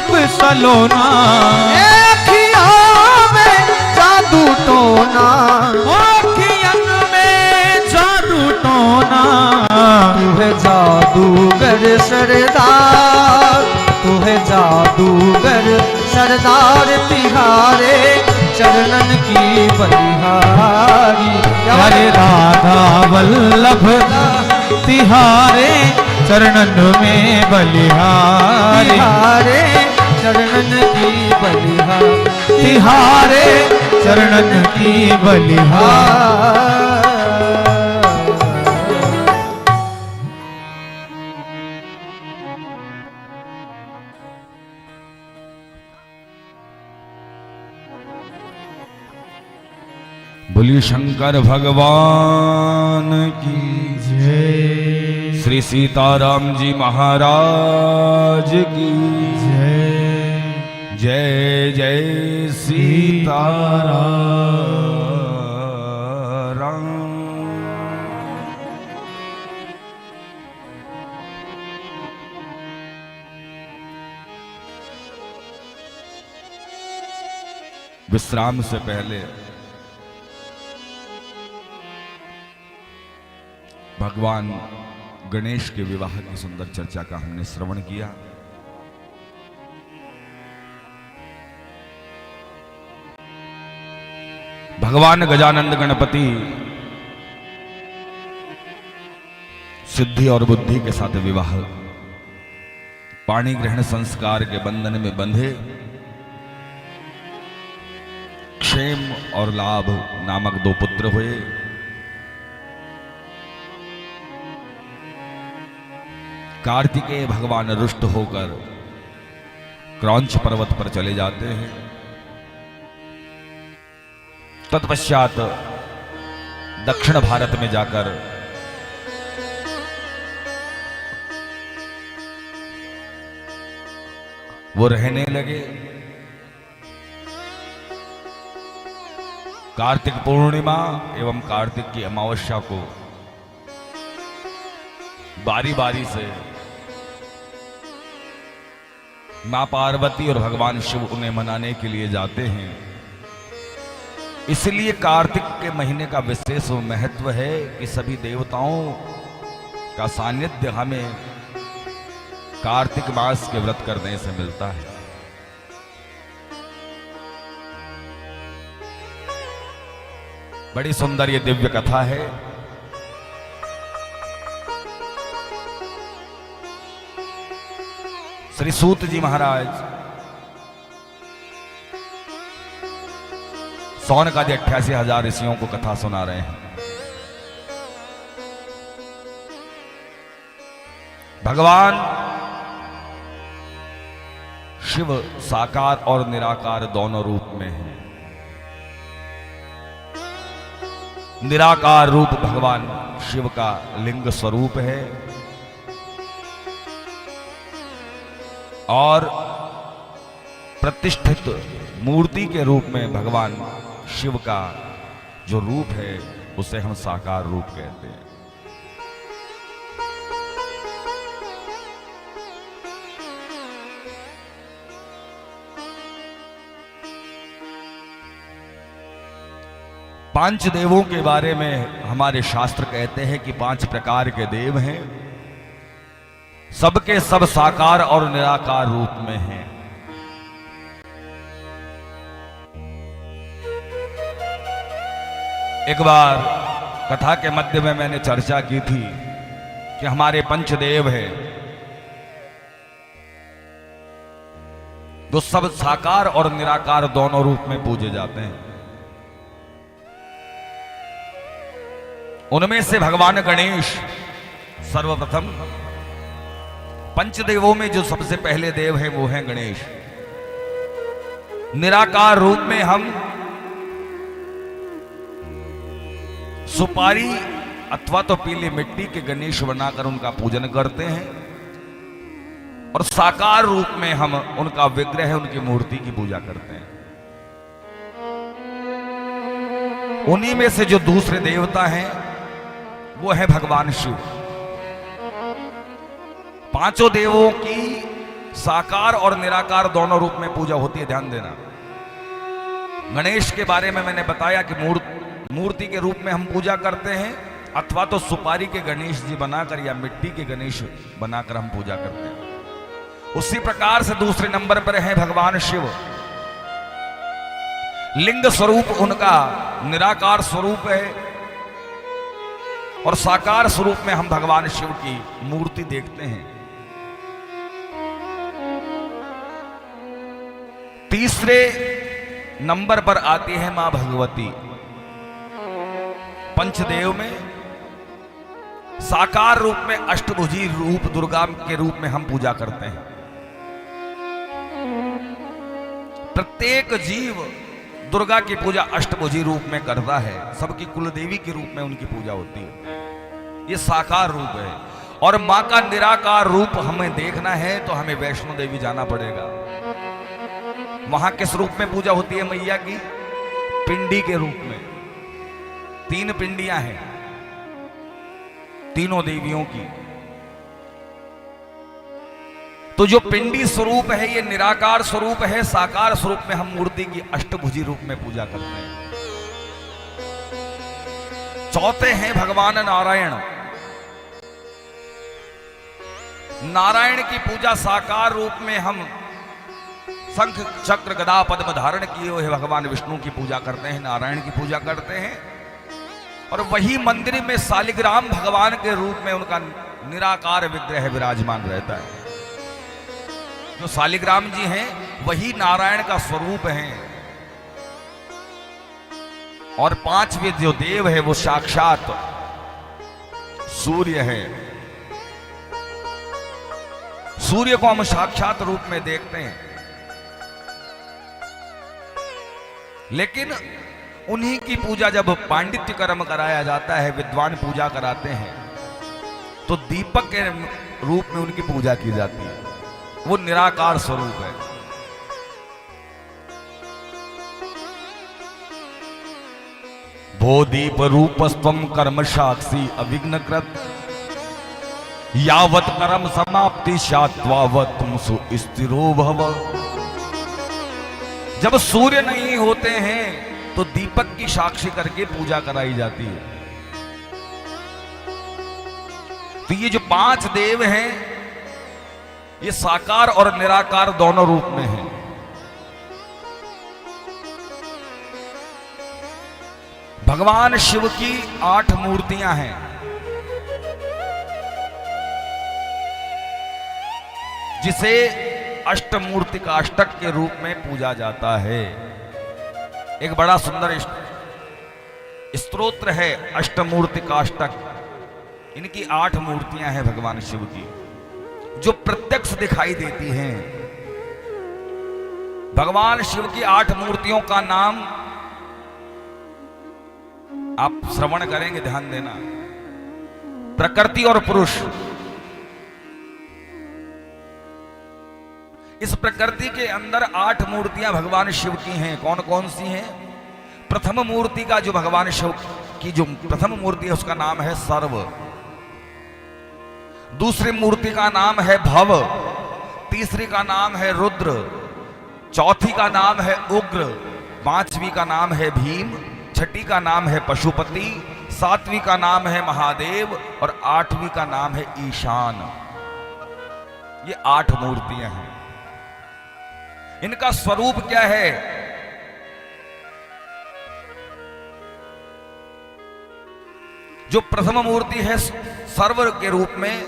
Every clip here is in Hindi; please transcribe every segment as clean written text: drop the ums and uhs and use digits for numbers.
रूप सलोना, अखिया में जादू टोना, अखियन में जादू टोना। तू है जादूगर सरदार, तू है जादूगर सरदार, तिहारे चरणन की बलिहारी। हरे राधा वल्लभ तिहारे चरणन में बलिहारी, तिहारे चरणन की बलिहारी, तिहारे चरणन की बलिहारी। बोलिए शंकर भगवान की जय, श्री सीताराम जी महाराज की जय, जय जय सीताराम। विश्राम से पहले भगवान गणेश के विवाह की सुंदर चर्चा का हमने श्रवण किया। भगवान गजानंद गणपति सिद्धि और बुद्धि के साथ विवाह, पाणी ग्रहण संस्कार के बंधन में बंधे, क्षेम और लाभ नामक दो पुत्र हुए। कार्तिकेय भगवान रुष्ट होकर क्रौंच पर्वत पर चले जाते हैं। तत्पश्चात दक्षिण भारत में जाकर वो रहने लगे। कार्तिक पूर्णिमा एवं कार्तिक की अमावस्या को बारी बारी से मां पार्वती और भगवान शिव उन्हें मनाने के लिए जाते हैं। इसलिए कार्तिक के महीने का विशेष महत्व है कि सभी देवताओं का सानिध्य हमें कार्तिक मास के व्रत करने से मिलता है। बड़ी सुंदर ये दिव्य कथा है। श्री सूत जी महाराज सौनक आदि 88,000 ऋषियों को कथा सुना रहे हैं। भगवान शिव साकार और निराकार दोनों रूप में है। निराकार रूप भगवान शिव का लिंग स्वरूप है और प्रतिष्ठित मूर्ति के रूप में भगवान शिव का जो रूप है उसे हम साकार रूप कहते हैं। पांच देवों के बारे में हमारे शास्त्र कहते हैं कि 5 प्रकार के देव हैं, सबके सब साकार और निराकार रूप में हैं। एक बार कथा के मध्य में मैंने चर्चा की थी कि हमारे पंचदेव हैं, जो सब साकार और निराकार दोनों रूप में पूजे जाते हैं। उनमें से भगवान गणेश सर्वप्रथम, पंचदेवों में जो सबसे पहले देव हैं वो हैं गणेश। निराकार रूप में हम सुपारी अथवा तो पीली मिट्टी के गणेश बनाकर उनका पूजन करते हैं और साकार रूप में हम उनका विग्रह, उनकी मूर्ति की पूजा करते हैं। उन्हीं में से जो दूसरे देवता हैं वो है भगवान शिव। 5 देवों की साकार और निराकार दोनों रूप में पूजा होती है, ध्यान देना। गणेश के बारे में मैंने बताया कि मूर्ति के रूप में हम पूजा करते हैं, अथवा तो सुपारी के गणेश जी बनाकर या मिट्टी के गणेश बनाकर हम पूजा करते हैं। उसी प्रकार से दूसरे नंबर पर है भगवान शिव। लिंग स्वरूप उनका निराकार स्वरूप है और साकार स्वरूप में हम भगवान शिव की मूर्ति देखते हैं। तीसरे नंबर पर आती है मां भगवती। पंचदेव में साकार रूप में अष्टभुजी रूप दुर्गा के रूप में हम पूजा करते हैं। प्रत्येक जीव दुर्गा की पूजा अष्टभुजी रूप में करता है, सबकी कुलदेवी के रूप में उनकी पूजा होती है। ये साकार रूप है। और मां का निराकार रूप हमें देखना है तो हमें वैष्णो देवी जाना पड़ेगा। वहां किस रूप में पूजा होती है मैया की? पिंडी के रूप में। 3 पिंडियां हैं तीनों देवियों की। तो जो पिंडी स्वरूप है ये निराकार स्वरूप है, साकार स्वरूप में हम मूर्ति की अष्टभुजी रूप में पूजा करते हैं। चौथे हैं भगवान नारायण। नारायण की पूजा साकार रूप में हम शंख चक्र गदा पद्म धारण किए हुए भगवान विष्णु की पूजा करते हैं, नारायण की पूजा करते हैं। और वही मंदिर में शालिग्राम भगवान के रूप में उनका निराकार विग्रह विराजमान रहता है। जो शालिग्राम जी हैं वही नारायण का स्वरूप हैं। और 5वें जो देव है वो साक्षात सूर्य है। सूर्य को हम साक्षात रूप में देखते हैं, लेकिन उन्हीं की पूजा जब पांडित्य कर्म कराया जाता है, विद्वान पूजा कराते हैं, तो दीपक के रूप में उनकी पूजा की जाती है। वो निराकार स्वरूप है। भो दीप रूपस्त्वं कर्म साक्षी अविघ्न कृत यावत कर्म समाप्ति स्यात्वावत मुसु स्थिरो भव। जब सूर्य नहीं होते हैं तो दीपक की साक्षी करके पूजा कराई जाती है। तो ये जो 5 देव हैं ये साकार और निराकार दोनों रूप में हैं। भगवान शिव की 8 मूर्तियां हैं। जिसे अष्टमूर्ति का अष्टक के रूप में पूजा जाता है। एक बड़ा सुंदर स्तोत्र है अष्टमूर्ति का अष्टक। इनकी 8 मूर्तियां हैं भगवान शिव की, जो प्रत्यक्ष दिखाई देती हैं। भगवान शिव की 8 मूर्तियों का नाम आप श्रवण करेंगे, ध्यान देना। प्रकृति और पुरुष। इस प्रकृति के अंदर 8 मूर्तियां भगवान शिव की हैं। कौन कौन सी हैं? प्रथम मूर्ति का जो भगवान शिव की जो प्रथम मूर्ति है उसका नाम है सर्व। दूसरी मूर्ति का नाम है भव। तीसरी का नाम है रुद्र। चौथी का नाम है उग्र। 5वीं का नाम है भीम। 6ठी का नाम है पशुपति। 7वीं का नाम है महादेव और 8वीं का नाम है ईशान। ये 8 मूर्तियां हैं। इनका स्वरूप क्या है? जो प्रथम मूर्ति है सर्व के रूप में,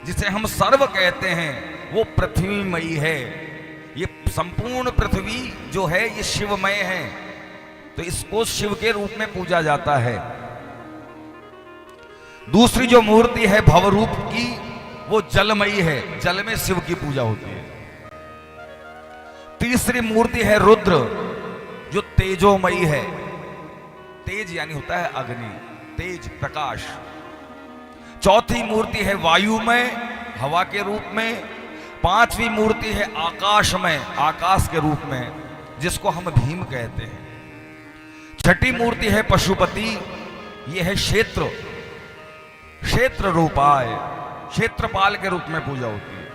जिसे हम सर्व कहते हैं, वो पृथ्वीमयी है। ये संपूर्ण पृथ्वी जो है ये शिवमय है, तो इसको शिव के रूप में पूजा जाता है। दूसरी जो मूर्ति है भवरूप की, वो जलमयी है, जल में शिव की पूजा होती है। तीसरी मूर्ति है रुद्र, जो तेजोमयी है। तेज यानी होता है अग्नि, तेज प्रकाश। चौथी मूर्ति है वायुमय, हवा के रूप में। 5वीं मूर्ति है आकाशमय, आकाश के रूप में, जिसको हम भीम कहते हैं। 6ठी मूर्ति है पशुपति, यह है क्षेत्र, क्षेत्र रूपाय, क्षेत्रपाल के रूप में पूजा होती है।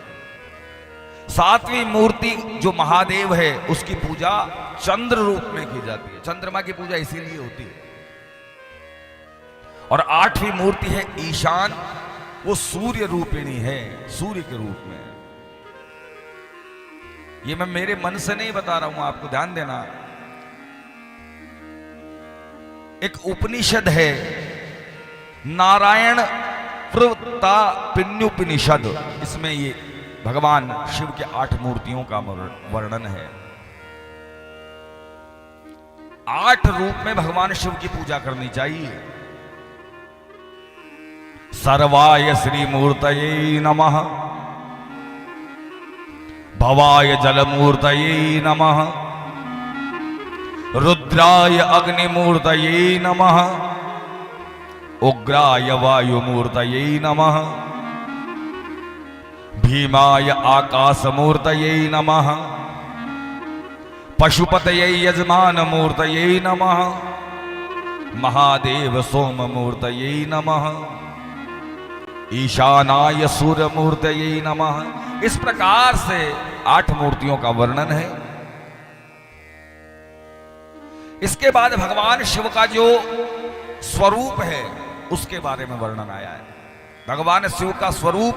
सातवीं मूर्ति जो महादेव है उसकी पूजा चंद्र रूप में की जाती है, चंद्रमा की पूजा इसीलिए होती है। और आठवीं मूर्ति है ईशान, वो सूर्य रूपिणी है, सूर्य के रूप में। ये मैं मेरे मन से नहीं बता रहा हूं, आपको ध्यान देना। एक उपनिषद है नारायण प्रवृत्ता पिन्युपनिषद, इसमें ये भगवान शिव के 8 मूर्तियों का वर्णन है। 8 रूप में भगवान शिव की पूजा करनी चाहिए। सर्वाय श्री मूर्तये नमः, भवाय जलमूर्तये नमः, रुद्राय अग्निमूर्तये नमः, उग्राय वायुमूर्तये नमः, भीमाय आकाशमूर्तये नमः, पशुपतये यजमानमूर्तये नमः, महादेव सोममूर्तये नमः, ईशानाय सूर्यमूर्तये नमः। इस प्रकार से 8 मूर्तियों का वर्णन है। इसके बाद भगवान शिव का जो स्वरूप है उसके बारे में वर्णन आया है। भगवान शिव का स्वरूप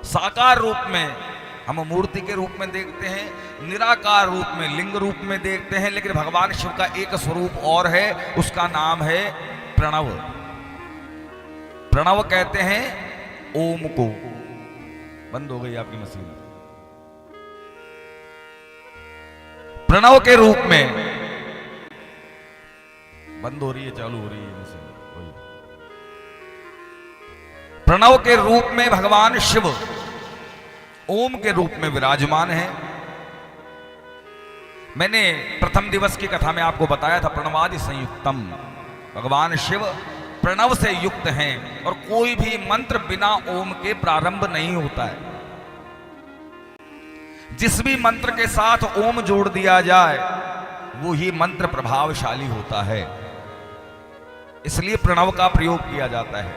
साकार रूप में हम मूर्ति के रूप में देखते हैं, निराकार रूप में लिंग रूप में देखते हैं, लेकिन भगवान शिव का एक स्वरूप और है, उसका नाम है प्रणव। प्रणव कहते हैं ओम को। बंद हो गई आपकी मशीन। प्रणव के रूप में बंद हो रही है, चालू हो रही है मशीन। प्रणव के रूप में भगवान शिव ओम के रूप में विराजमान है। मैंने प्रथम दिवस की कथा में आपको बताया था प्रणवादि संयुक्तम, भगवान शिव प्रणव से युक्त हैं और कोई भी मंत्र बिना ओम के प्रारंभ नहीं होता है। जिस भी मंत्र के साथ ओम जोड़ दिया जाए वो ही मंत्र प्रभावशाली होता है, इसलिए प्रणव का प्रयोग किया जाता है।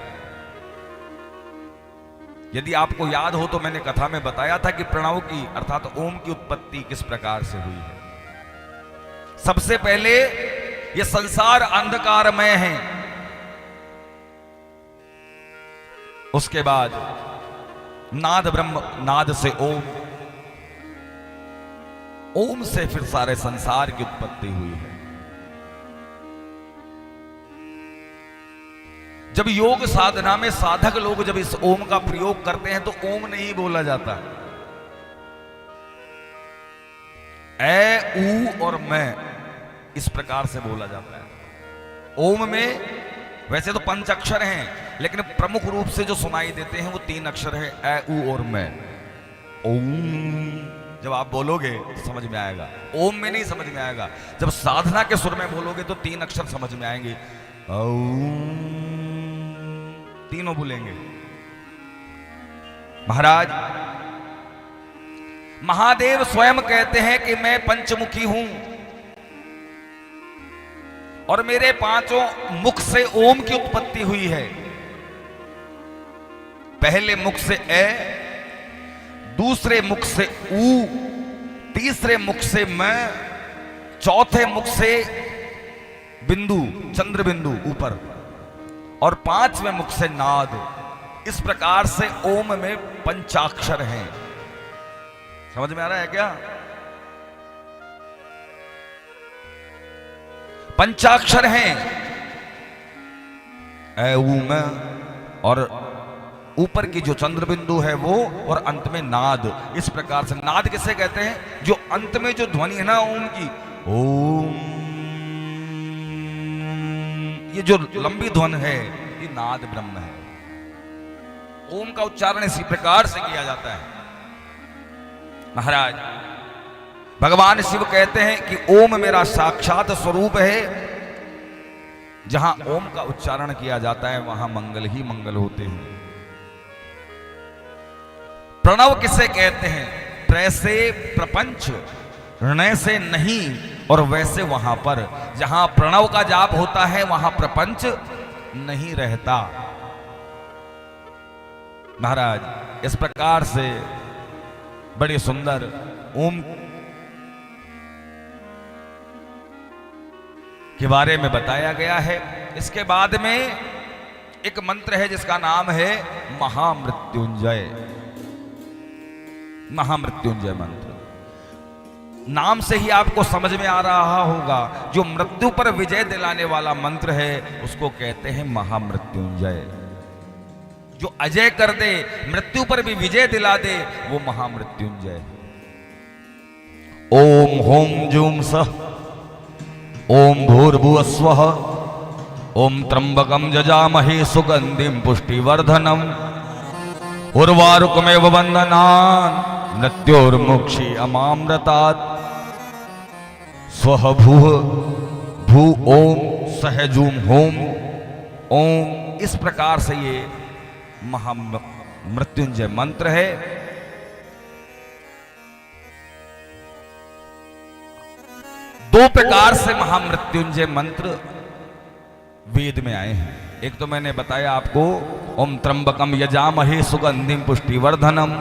यदि आपको याद हो तो मैंने कथा में बताया था कि प्रणव की अर्थात ओम की उत्पत्ति किस प्रकार से हुई है। सबसे पहले यह संसार अंधकारमय है, उसके बाद नाद ब्रह्म, नाद से ओम, ओम से फिर सारे संसार की उत्पत्ति हुई है। जब योग साधना में साधक लोग जब इस ओम का प्रयोग करते हैं तो ओम नहीं बोला जाता, ए ऊ और मैं इस प्रकार से बोला जाता है। ओम में वैसे तो 5 अक्षर हैं, लेकिन प्रमुख रूप से जो सुनाई देते हैं वो 3 अक्षर है, ए ऊ और मैं। ओम जब आप बोलोगे तो समझ में आएगा, ओम में नहीं समझ में आएगा। जब साधना के सुर में बोलोगे तो 3 अक्षर समझ में आएंगे, ओम, तीनों बोलेंगे। महाराज महादेव स्वयं कहते हैं कि मैं पंचमुखी हूं और मेरे 5 मुख से ओम की उत्पत्ति हुई है। पहले मुख से ए, दूसरे मुख से ऊ, तीसरे मुख से मैं, चौथे मुख से बिंदु, चंद्र बिंदु ऊपर, और 5वें मुख से नाद। इस प्रकार से ओम में 5 हैं। समझ में आ रहा है क्या? 5 हैं, ए ऊ में, और ऊपर की जो चंद्र बिंदु है वो, और अंत में नाद। इस प्रकार से नाद किसे कहते हैं? जो अंत में जो ध्वनि है ना ओम की, ओम, ये जो लंबी ध्वनि है ये नाद ब्रह्म है। ओम का उच्चारण इसी प्रकार से किया जाता है। महाराज भगवान शिव कहते हैं कि ओम मेरा साक्षात स्वरूप है। जहां ओम का उच्चारण किया जाता है वहां मंगल ही मंगल होते हैं। प्रणव किसे कहते हैं? प्र से प्रपंच, ऋण से नहीं, और वैसे वहां पर जहां प्रणव का जाप होता है वहां प्रपंच नहीं रहता। महाराज इस प्रकार से बड़े सुंदर ओम के बारे में बताया गया है। इसके बाद में एक मंत्र है जिसका नाम है महामृत्युंजय। महामृत्युंजय मंत्र नाम से ही आपको समझ में आ रहा होगा, जो मृत्यु पर विजय दिलाने वाला मंत्र है उसको कहते हैं महामृत्युंजय। जो अजय कर दे, मृत्यु पर भी विजय दिला दे, वो महामृत्युंजय। ओम होम जूम सह ओम भूर्भुवः स्वः ओम त्र्यंबकं जजामहे सुगंधिं पुष्टिवर्धनम् उर्वारुकमेव वन्दनान् मृत्योर्मुक्षी अमामृतात् स्वः भूः भू ओम सहजूम होम ओम। इस प्रकार से ये महामृत्युंजय मंत्र है। दो प्रकार से महामृत्युंजय मंत्र वेद में आए हैं। एक तो मैंने बताया आपको, ओम त्र्यंबकम यजामहे सुगंधिं पुष्टिवर्धनम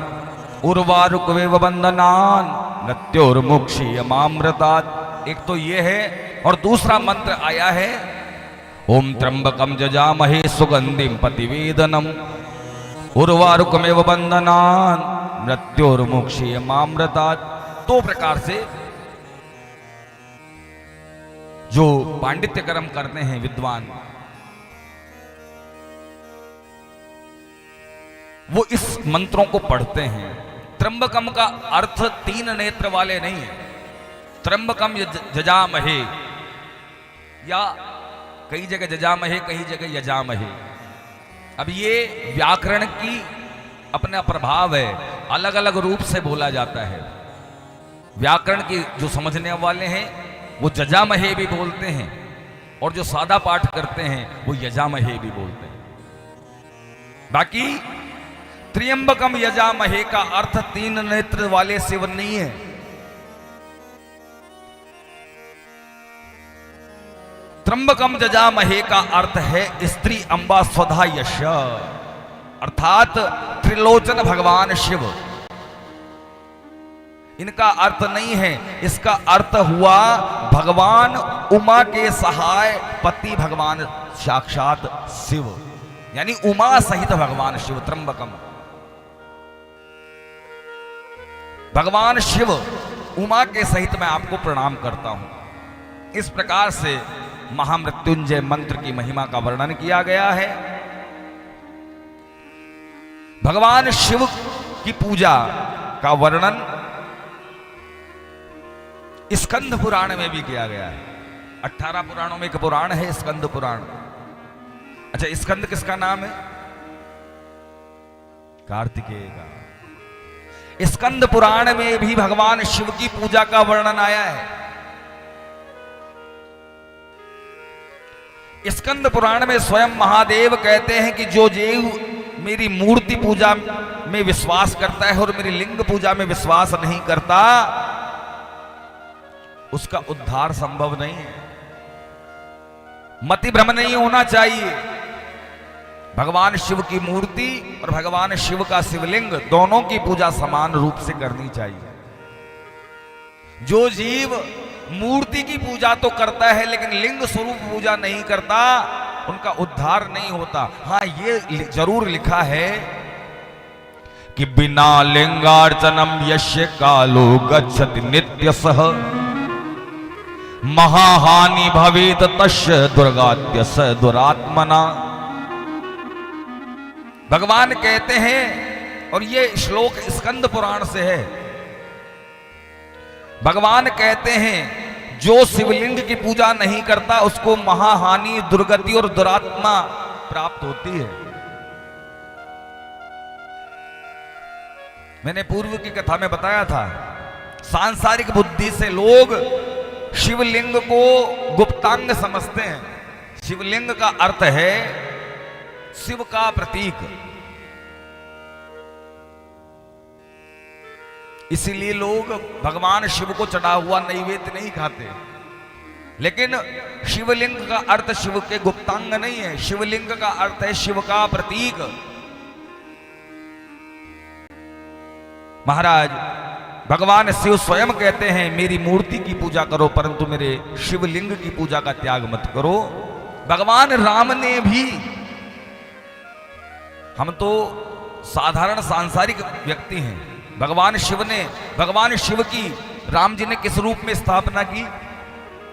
उर्वारुकमेव वन्दनान् मृत्योर्मुक्षी अमामृतात्। एक तो ये है, और दूसरा मंत्र आया है ओम त्र्यंबकम यजामहे सुगंधिं प्रतिवेदनम उर्वारुकमेव वन्दनान् मृत्योर्मुक्षी अमामृतात्। दो प्रकार से जो पांडित्य कर्म करते हैं विद्वान, वो इस मंत्रों को पढ़ते हैं। त्र्यंबकम का अर्थ तीन नेत्र वाले नहीं है। त्र्यंबकम जजामहे, या कई जगह जजामहे, कई जगह यजामहे। अब ये व्याकरण की अपना प्रभाव है, अलग अलग रूप से बोला जाता है। व्याकरण की जो समझने वाले हैं वो जजामहे भी बोलते हैं, और जो सादा पाठ करते हैं वो यजामहे भी बोलते हैं। बाकी त्र्यंबकम यजामहे का अर्थ तीन नेत्र वाले शिव नहीं है। त्र्यंबकम यजामहे का अर्थ है स्त्री अंबा स्वधा यश, अर्थात त्रिलोचन भगवान शिव। इनका अर्थ नहीं है, इसका अर्थ हुआ भगवान उमा के सहाय पति भगवान साक्षात शिव, यानी उमा सहित भगवान शिव। त्र्यंबकम भगवान शिव उमा के सहित मैं आपको प्रणाम करता हूं। इस प्रकार से महामृत्युंजय मंत्र की महिमा का वर्णन किया गया है। भगवान शिव की पूजा का वर्णन स्कंद पुराण में भी किया गया है। 18 पुराणों में एक पुराण है स्कंद पुराण। अच्छा, स्कंद किसका नाम है? कार्तिकेय का। स्कंद पुराण में भी भगवान शिव की पूजा का वर्णन आया है। स्कंद पुराण में स्वयं महादेव कहते हैं कि जो जीव मेरी मूर्ति पूजा में विश्वास करता है और मेरी लिंग पूजा में विश्वास नहीं करता, उसका उद्धार संभव नहीं है। मति भ्रम नहीं होना चाहिए। भगवान शिव की मूर्ति और भगवान शिव का शिवलिंग दोनों की पूजा समान रूप से करनी चाहिए। जो जीव मूर्ति की पूजा तो करता है लेकिन लिंग स्वरूप पूजा नहीं करता, उनका उद्धार नहीं होता। हाँ, ये जरूर लिखा है कि बिना लिंगार्चनम यस्य कालो गच्छति नित्यसः महाहानि भवेत तस्य दुर्गाद्य स दुरात्मना। भगवान कहते हैं, और ये श्लोक स्कंद पुराण से है, भगवान कहते हैं जो शिवलिंग की पूजा नहीं करता उसको महाहानि, दुर्गति और दुरात्मा प्राप्त होती है। मैंने पूर्व की कथा में बताया था, सांसारिक बुद्धि से लोग शिवलिंग को गुप्तांग समझते हैं। शिवलिंग का अर्थ है शिव का प्रतीक, इसीलिए लोग भगवान शिव को चढ़ा हुआ नैवेद्य नहीं खाते। लेकिन शिवलिंग का अर्थ शिव के गुप्तांग नहीं है, शिवलिंग का अर्थ है शिव का प्रतीक। महाराज भगवान शिव स्वयं कहते हैं मेरी मूर्ति की पूजा करो परंतु मेरे शिवलिंग की पूजा का त्याग मत करो। भगवान राम ने भी, हम तो साधारण सांसारिक व्यक्ति हैं, भगवान शिव की राम जी ने किस रूप में स्थापना की?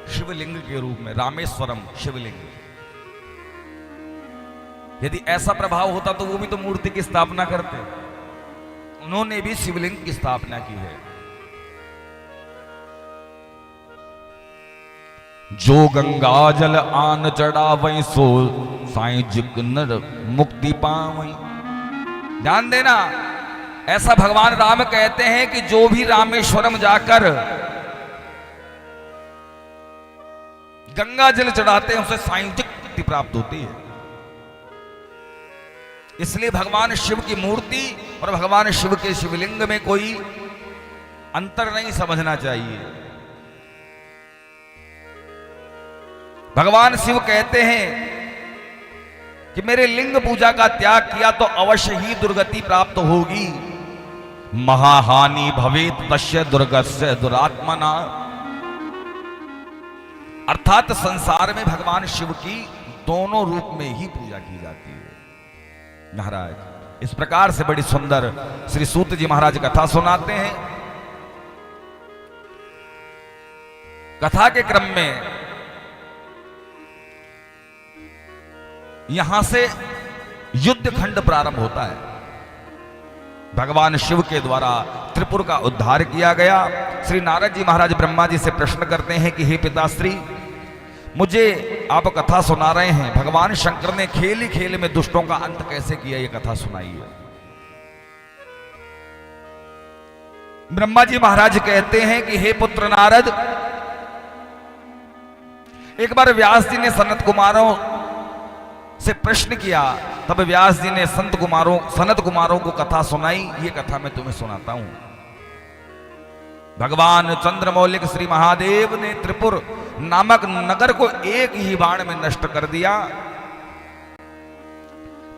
शिवलिंग के रूप में, रामेश्वरम शिवलिंग। यदि ऐसा प्रभाव होता तो वो भी तो मूर्ति की स्थापना करते, उन्होंने भी शिवलिंग की स्थापना की है। जो गंगा जल आन चढ़ावई सो साईं जिक नर मुक्ति पावई। ध्यान देना, ऐसा भगवान राम कहते हैं कि जो भी रामेश्वरम जाकर गंगा जल चढ़ाते हैं उसे साईं जिक मुक्ति प्राप्त होती है। इसलिए भगवान शिव की मूर्ति और भगवान शिव के शिवलिंग में कोई अंतर नहीं समझना चाहिए। भगवान शिव कहते हैं कि मेरे लिंग पूजा का त्याग किया तो अवश्य ही दुर्गति प्राप्त होगी। महाहानि भवेत तस्य दुर्गस्य दुरात्मना। अर्थात संसार में भगवान शिव की दोनों रूप में ही पूजा की जाती है। महाराज इस प्रकार से बड़ी सुंदर श्री सूत जी महाराज कथा सुनाते हैं। कथा के क्रम में यहां से युद्ध खंड प्रारंभ होता है। भगवान शिव के द्वारा त्रिपुर का उद्धार किया गया। श्री नारद जी महाराज ब्रह्मा जी से प्रश्न करते हैं कि हे पिताश्री, मुझे आप कथा सुना रहे हैं, भगवान शंकर ने खेल ही खेल में दुष्टों का अंत कैसे किया, ये कथा सुनाइए। ब्रह्मा जी महाराज कहते हैं कि हे पुत्र नारद, एक बार व्यास जी ने सनत कुमारों से प्रश्न किया, तब व्यास जी ने सनत कुमारों को कथा सुनाई। ये कथा मैं तुम्हें सुनाता हूं। भगवान चंद्रमौलिक श्री महादेव ने त्रिपुर नामक नगर को एक ही बाण में नष्ट कर दिया।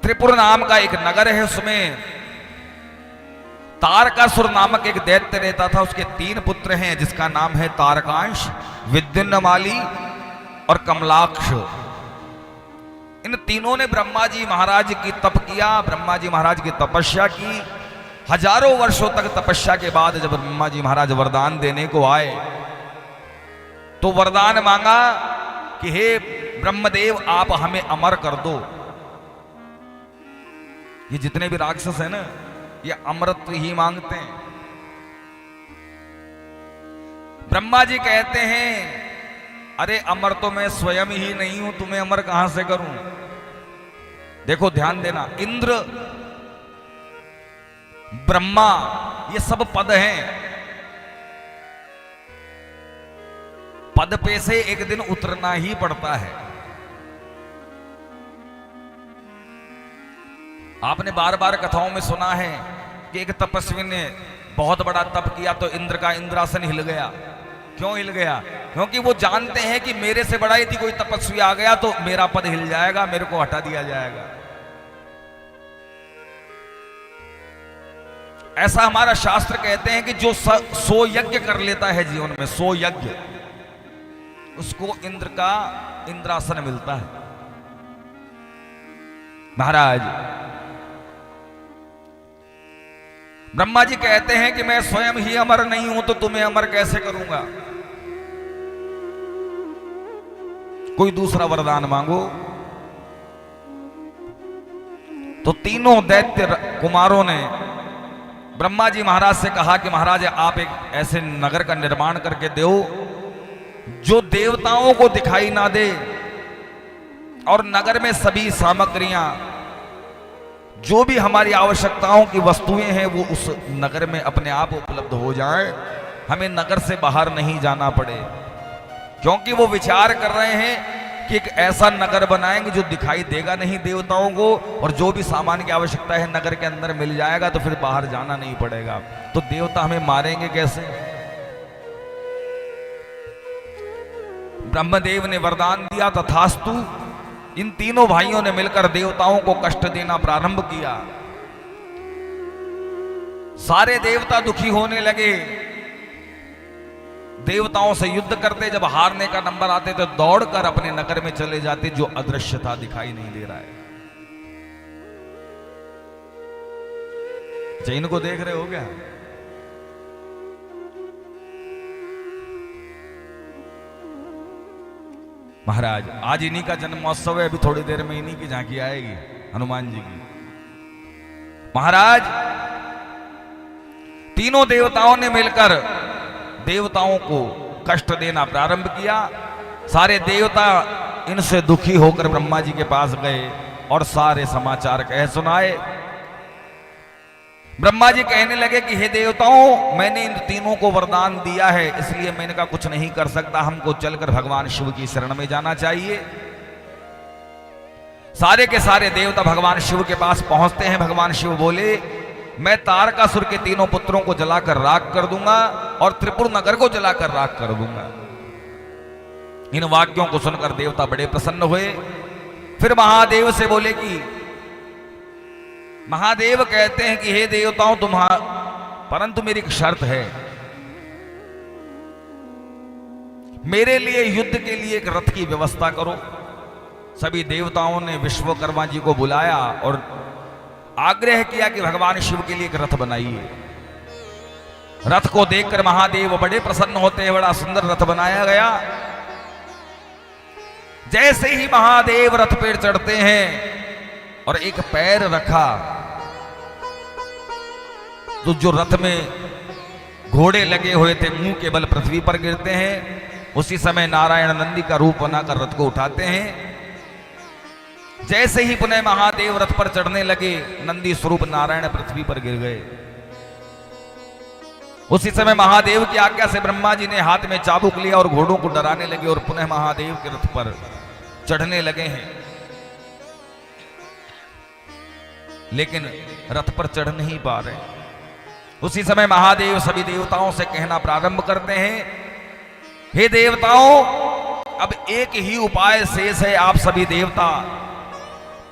त्रिपुर नाम का एक नगर है, उसमें तारकासुर नामक एक दैत्य रहता था। उसके 3 पुत्र हैं जिसका नाम है तारकांश, विद्युन्नमाली और कमलाक्ष। इन तीनों ने ब्रह्मा जी महाराज की तप किया, ब्रह्मा जी महाराज की तपस्या की। हजारों वर्षों तक तपस्या के बाद जब ब्रह्मा जी महाराज वरदान देने को आए तो वरदान मांगा कि हे ब्रह्मदेव, आप हमें अमर कर दो। ये जितने भी राक्षस हैं ना, ये अमरत्व ही मांगते हैं। ब्रह्मा जी कहते हैं, अरे अमर तो मैं स्वयं ही नहीं हूं, तुम्हें अमर कहां से करूं। देखो ध्यान देना, इंद्र, ब्रह्मा, ये सब पद हैं। पद पे से एक दिन उतरना ही पड़ता है। आपने बार बार कथाओं में सुना है कि एक तपस्वी ने बहुत बड़ा तप किया तो इंद्र का इंद्रासन हिल गया। क्यों हिल गया? क्योंकि वो जानते हैं कि मेरे से बड़ा यदि कोई तपस्वी आ गया तो मेरा पद हिल जाएगा, मेरे को हटा दिया जाएगा। ऐसा हमारा शास्त्र कहते हैं कि जो 100 यज्ञ कर लेता है जीवन में, 100 यज्ञ, उसको इंद्र का इंद्रासन मिलता है। महाराज ब्रह्मा जी कहते हैं कि मैं स्वयं ही अमर नहीं हूं तो तुम्हें अमर कैसे करूंगा, कोई दूसरा वरदान मांगो। तो तीनों दैत्य कुमारों ने ब्रह्मा जी महाराज से कहा कि महाराज आप एक ऐसे नगर का निर्माण करके दो जो देवताओं को दिखाई ना दे और नगर में सभी सामग्रियां, जो भी हमारी आवश्यकताओं की वस्तुएं हैं वो उस नगर में अपने आप उपलब्ध हो जाएं, हमें नगर से बाहर नहीं जाना पड़े। क्योंकि वो विचार कर रहे हैं कि एक ऐसा नगर बनाएंगे जो दिखाई देगा नहीं देवताओं को, और जो भी सामान की आवश्यकता है नगर के अंदर मिल जाएगा, तो फिर बाहर जाना नहीं पड़ेगा। तो देवता हमें मारेंगे कैसे? ब्रह्मदेव ने वरदान दिया, तथास्तु। इन तीनों भाइयों ने मिलकर देवताओं को कष्ट देना प्रारंभ किया। सारे देवता दुखी होने लगे। देवताओं से युद्ध करते, जब हारने का नंबर आते तो दौड़कर अपने नगर में चले जाते, जो अदृश्य था, दिखाई नहीं दे रहा है। चैन को देख रहे हो क्या? महाराज आज इन्हीं का जन्म महोत्सव है, अभी थोड़ी देर में इन्हीं की झांकी आएगी, हनुमान जी की। महाराज तीनों देवताओं ने मिलकर देवताओं को कष्ट देना प्रारंभ किया। सारे देवता इनसे दुखी होकर ब्रह्मा जी के पास गए और सारे समाचार कह सुनाए। ब्रह्मा जी कहने लगे कि हे देवताओं, मैंने इन तीनों को वरदान दिया है, इसलिए मैं इनका कुछ नहीं कर सकता, हमको चलकर भगवान शिव की शरण में जाना चाहिए। सारे के सारे देवता भगवान शिव के पास पहुंचते हैं। भगवान शिव बोले, मैं तारकासुर के तीनों पुत्रों को जलाकर राख कर दूंगा और त्रिपुर नगर को जलाकर राख कर दूंगा। इन वाक्यों को सुनकर देवता बड़े प्रसन्न हुए। फिर महादेव से बोले कि महादेव कहते हैं कि हे देवताओं, परंतु मेरी एक शर्त है, मेरे लिए युद्ध के लिए एक रथ की व्यवस्था करो। सभी देवताओं ने विश्वकर्मा जी को बुलाया और आग्रह किया कि भगवान शिव के लिए एक रथ बनाइए। रथ को देखकर महादेव बड़े प्रसन्न होते हैं। बड़ा सुंदर रथ बनाया गया। जैसे ही महादेव रथ पर चढ़ते हैं और एक पैर रखा तो जो रथ में घोड़े लगे हुए थे मुंह के बल पृथ्वी पर गिरते हैं। उसी समय नारायण नंदी का रूप बनाकर रथ को उठाते हैं। जैसे ही पुनः महादेव रथ पर चढ़ने लगे, नंदी स्वरूप नारायण पृथ्वी पर गिर गए। उसी समय महादेव की आज्ञा से ब्रह्मा जी ने हाथ में चाबुक लिया और घोड़ों को डराने लगे और पुनः महादेव के रथ पर चढ़ने लगे हैं, लेकिन रथ पर चढ़ नहीं पा रहे। उसी समय महादेव सभी देवताओं से कहना प्रारंभ करते हैं, हे देवताओं, अब एक ही उपाय शेष है। आप सभी देवता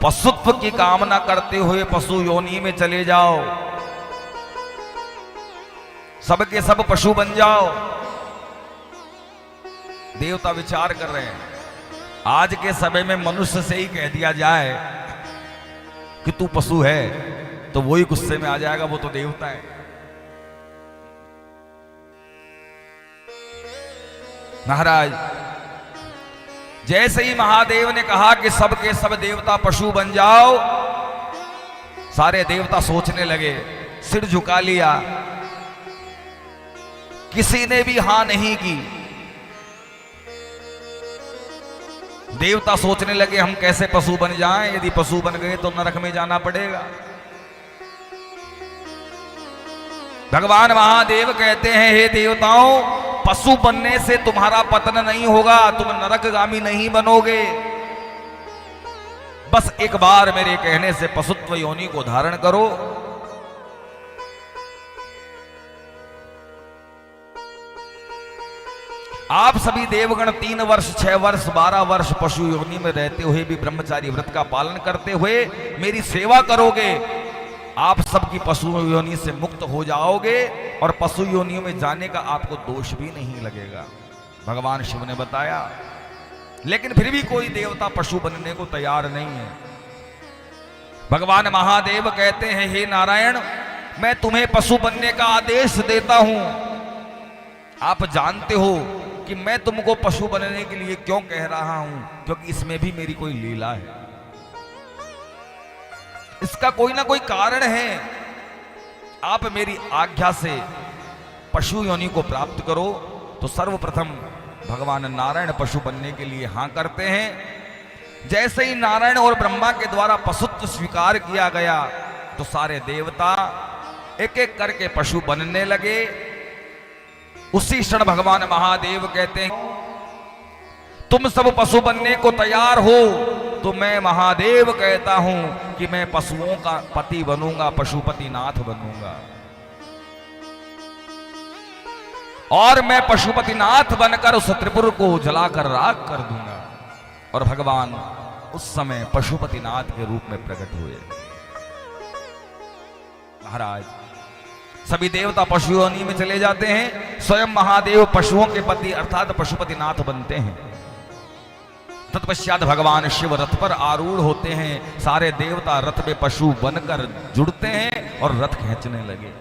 पशुत्व की कामना करते हुए पशु योनि में चले जाओ, सबके सब पशु बन जाओ। देवता विचार कर रहे हैं, आज के समय में मनुष्य से ही कह दिया जाए कि तू पशु है तो वही गुस्से में आ जाएगा, वो तो देवता है। महाराज जैसे ही महादेव ने कहा कि सबके सब देवता पशु बन जाओ, सारे देवता सोचने लगे, सिर झुका लिया, किसी ने भी हां नहीं की। देवता सोचने लगे, हम कैसे पशु बन जाएं? यदि पशु बन गए तो नरक में जाना पड़ेगा। भगवान महादेव कहते हैं, हे देवताओं, पशु बनने से तुम्हारा पतन नहीं होगा, तुम नरकगामी नहीं बनोगे। बस एक बार मेरे कहने से पशुत्व योनि को धारण करो। आप सभी देवगण 3 वर्ष 6 वर्ष 12 वर्ष पशु योनि में रहते हुए भी ब्रह्मचारी व्रत का पालन करते हुए मेरी सेवा करोगे, आप सबकी पशु योनि से मुक्त हो जाओगे और पशु योनियों में जाने का आपको दोष भी नहीं लगेगा, भगवान शिव ने बताया। लेकिन फिर भी कोई देवता पशु बनने को तैयार नहीं है। भगवान महादेव कहते हैं, हे नारायण, मैं तुम्हें पशु बनने का आदेश देता हूं। आप जानते हो कि मैं तुमको पशु बनने के लिए क्यों कह रहा हूं, क्योंकि इसमें भी मेरी कोई लीला है, इसका कोई ना कोई कारण है। आप मेरी आज्ञा से पशु योनि को प्राप्त करो। तो सर्वप्रथम भगवान नारायण पशु बनने के लिए हां करते हैं। जैसे ही नारायण और ब्रह्मा के द्वारा पशुत्व स्वीकार किया गया तो सारे देवता एक एक करके पशु बनने लगे। उसी क्षण भगवान महादेव कहते हैं, तुम सब पशु बनने को तैयार हो तो मैं महादेव कहता हूं कि मैं पशुओं का पति बनूंगा, पशुपतिनाथ बनूंगा। और मैं पशुपतिनाथ बनकर उस त्रिपुर को जलाकर राख कर दूंगा। और भगवान उस समय पशुपतिनाथ के रूप में प्रकट हुए। महाराज सभी देवता पशु योनि में चले जाते हैं, स्वयं महादेव पशुओं के पति अर्थात पशुपतिनाथ बनते हैं। तत्पश्चात भगवान शिव रथ पर आरूढ़ होते हैं, सारे देवता रथ में पशु बनकर जुड़ते हैं और रथ खींचने लगे।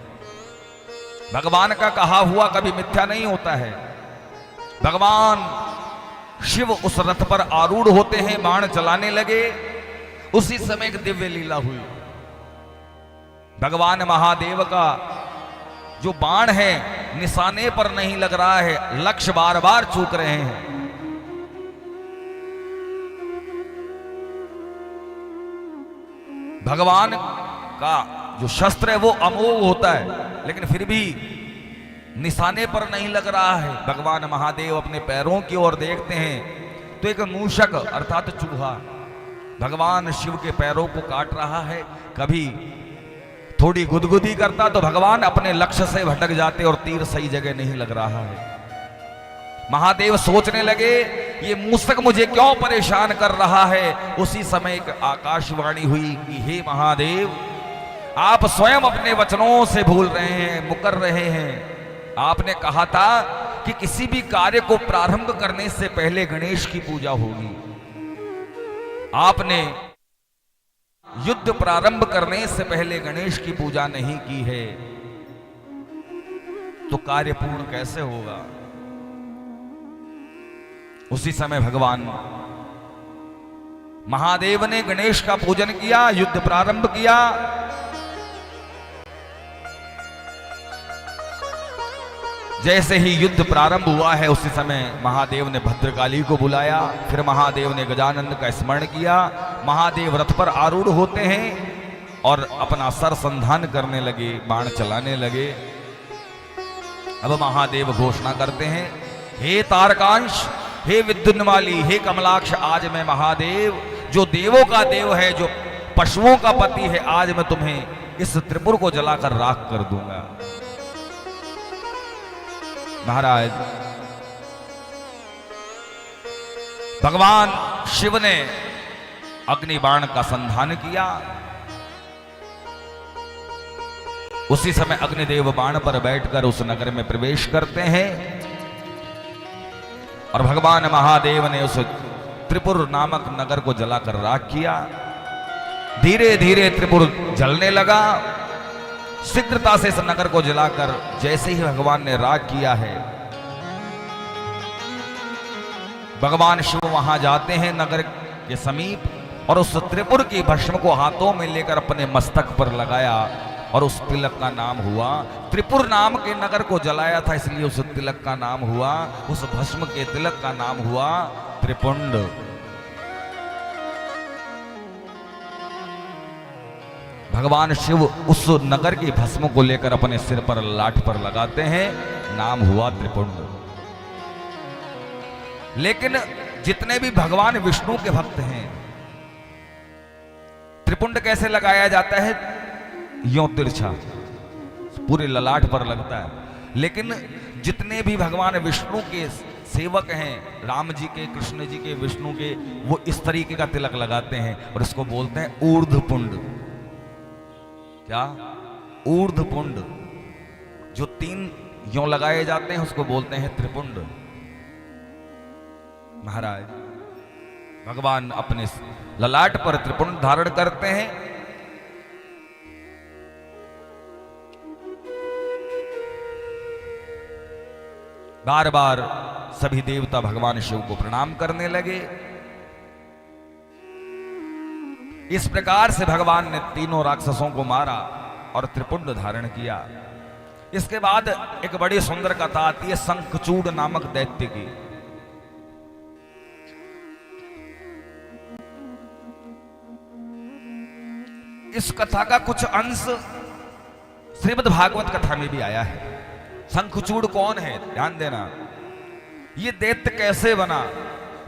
भगवान का कहा हुआ कभी मिथ्या नहीं होता है। भगवान शिव उस रथ पर आरूढ़ होते हैं, बाण चलाने लगे। उसी समय एक दिव्य लीला हुई। भगवान महादेव का जो बाण है निशाने पर नहीं लग रहा है, लक्ष्य बार बार चूक रहे हैं। भगवान का जो शस्त्र है वो अमोघ होता है, लेकिन फिर भी निशाने पर नहीं लग रहा है। भगवान महादेव अपने पैरों की ओर देखते हैं तो एक मूषक अर्थात चूहा भगवान शिव के पैरों को काट रहा है। कभी थोड़ी गुदगुदी करता तो भगवान अपने लक्ष्य से भटक जाते और तीर सही जगह नहीं लग रहा है। महादेव सोचने लगे ये मूषक मुझे क्यों परेशान कर रहा है। उसी समय एक आकाशवाणी हुई कि हे महादेव, आप स्वयं अपने वचनों से भूल रहे हैं, मुकर रहे हैं। आपने कहा था कि किसी भी कार्य को प्रारंभ करने से पहले गणेश की पूजा होगी। आपने युद्ध प्रारंभ करने से पहले गणेश की पूजा नहीं की है, तो कार्य पूर्ण कैसे होगा। उसी समय भगवान महादेव ने गणेश का पूजन किया, युद्ध प्रारंभ किया। जैसे ही युद्ध प्रारंभ हुआ है उसी समय महादेव ने भद्रकाली को बुलाया। फिर महादेव ने गजानन का स्मरण किया। महादेव रथ पर आरूढ़ होते हैं और अपना सर संधान करने लगे, बाण चलाने लगे। अब महादेव घोषणा करते हैं, हे तारकांश, हे विद्युन्माली, हे कमलाक्ष, आज मैं महादेव जो देवों का देव है, जो पशुओं का पति है, आज मैं तुम्हें इस त्रिपुर को जलाकर राख कर दूंगा। महाराज भगवान शिव ने अग्नि बाण का संधान किया। उसी समय अग्निदेव बाण पर बैठकर उस नगर में प्रवेश करते हैं और भगवान महादेव ने उस त्रिपुर नामक नगर को जलाकर राख किया। धीरे धीरे त्रिपुर जलने लगा। शीघ्रता से इस नगर को जलाकर जैसे ही भगवान ने राख किया है, भगवान शिव वहां जाते हैं नगर के समीप और उस त्रिपुर की भस्म को हाथों में लेकर अपने मस्तक पर लगाया और उस तिलक का नाम हुआ, त्रिपुर नाम के नगर को जलाया था इसलिए उस तिलक का नाम हुआ, उस भस्म के तिलक का नाम हुआ त्रिपुंड। भगवान शिव उस नगर की भस्म को लेकर अपने सिर पर लाठ पर लगाते हैं, नाम हुआ त्रिपुंड। लेकिन जितने भी भगवान विष्णु के भक्त हैं, त्रिपुंड कैसे लगाया जाता है, यों तिरछा पूरे ललाट पर लगता है। लेकिन जितने भी भगवान विष्णु के सेवक हैं, राम जी के, कृष्ण जी के, विष्णु के, वो इस तरीके का तिलक लगाते हैं और इसको बोलते हैं ऊर्ध्वपुंड। क्या? ऊर्ध्वपुंड। जो तीन यों लगाए जाते हैं उसको बोलते हैं त्रिपुंड। महाराज भगवान अपने ललाट पर त्रिपुंड धारण करते हैं। बार बार सभी देवता भगवान शिव को प्रणाम करने लगे। इस प्रकार से भगवान ने तीनों राक्षसों को मारा और त्रिपुंड धारण किया। इसके बाद एक बड़ी सुंदर कथा आती है शंखचूड़ नामक दैत्य की। इस कथा का कुछ अंश श्रीमद् भागवत कथा में भी आया है। शंखचूड़ कौन है, ध्यान देना। ये दैत्य कैसे बना?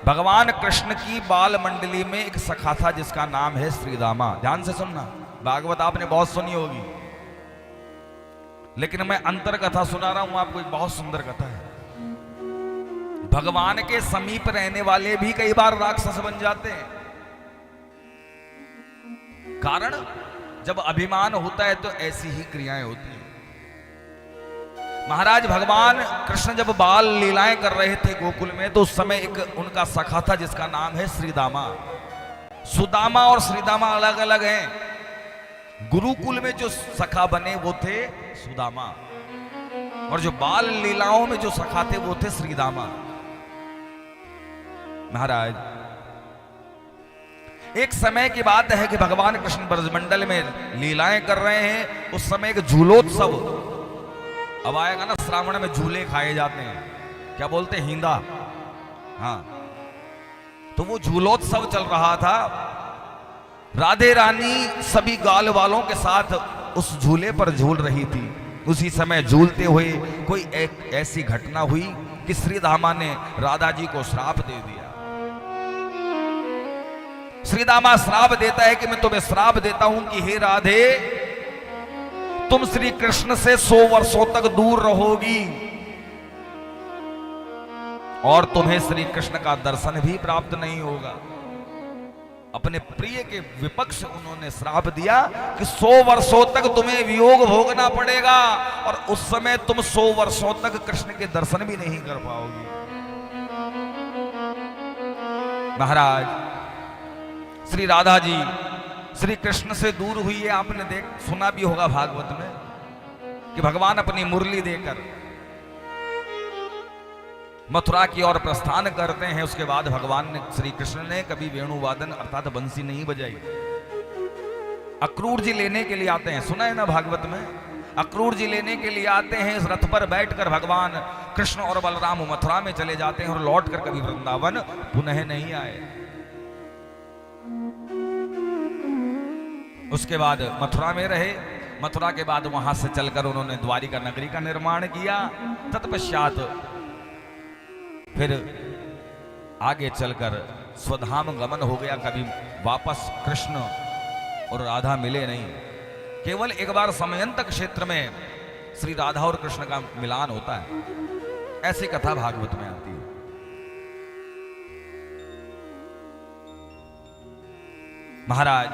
भगवान कृष्ण की बाल मंडली में एक सखा था जिसका नाम है श्रीदामा। ध्यान से सुनना, भागवत आपने बहुत सुनी होगी, लेकिन मैं अंतर कथा सुना रहा हूं आपको। एक बहुत सुंदर कथा है। भगवान के समीप रहने वाले भी कई बार राक्षस बन जाते हैं। कारण जब अभिमान होता है तो ऐसी ही क्रियाएं होती हैं। महाराज भगवान कृष्ण जब बाल लीलाएं कर रहे थे गोकुल में, तो उस समय एक उनका सखा था जिसका नाम है श्रीदामा। सुदामा और श्रीदामा अलग अलग हैं। गुरुकुल में जो सखा बने वो थे सुदामा, और जो बाल लीलाओं में जो सखा थे वो थे श्रीदामा। महाराज एक समय की बात है कि भगवान कृष्ण ब्रजमंडल में लीलाएं कर रहे हैं। उस समय एक झूलोत्सव, अब आएगा ना श्रावण में झूले खाए जाते हैं, क्या बोलते हैं, हिंदा, हाँ, तो वो झूलोत्सव चल रहा था। राधे रानी सभी गाल वालों के साथ उस झूले पर झूल रही थी। उसी समय झूलते हुए कोई एक ऐसी घटना हुई कि श्रीदामा ने राधा जी को श्राप दे दिया। श्रीदामा श्राप देता है कि मैं तुम्हें श्राप देता हूं कि हे राधे, तुम श्री कृष्ण से 100 वर्षों तक दूर रहोगी और तुम्हें श्री कृष्ण का दर्शन भी प्राप्त नहीं होगा। अपने प्रिय के विपक्ष उन्होंने श्राप दिया कि 100 वर्षों तक तुम्हें वियोग भोगना पड़ेगा, और उस समय तुम 100 वर्षों तक कृष्ण के दर्शन भी नहीं कर पाओगी। महाराज श्री राधा जी श्री कृष्ण से दूर हुई है। आपने सुना भी होगा भागवत में कि भगवान अपनी मुरली देकर मथुरा की ओर प्रस्थान करते हैं। उसके बाद भगवान ने श्री कृष्ण ने कभी वेणुवादन अर्थात बंसी नहीं बजाई। अक्रूर जी लेने के लिए आते हैं, सुना है ना भागवत में, अक्रूर जी लेने के लिए आते हैं। इस रथ पर बैठकर भगवान कृष्ण और बलराम मथुरा में चले जाते हैं और लौटकर कभी वृंदावन पुनः नहीं आए। उसके बाद मथुरा में रहे। मथुरा के बाद वहां से चलकर उन्होंने द्वारिका नगरी का निर्माण किया। तत्पश्चात फिर आगे चलकर स्वधाम गमन हो गया। कभी वापस कृष्ण और राधा मिले नहीं। केवल एक बार समयंतक क्षेत्र में श्री राधा और कृष्ण का मिलान होता है। ऐसी कथा भागवत में आती है। महाराज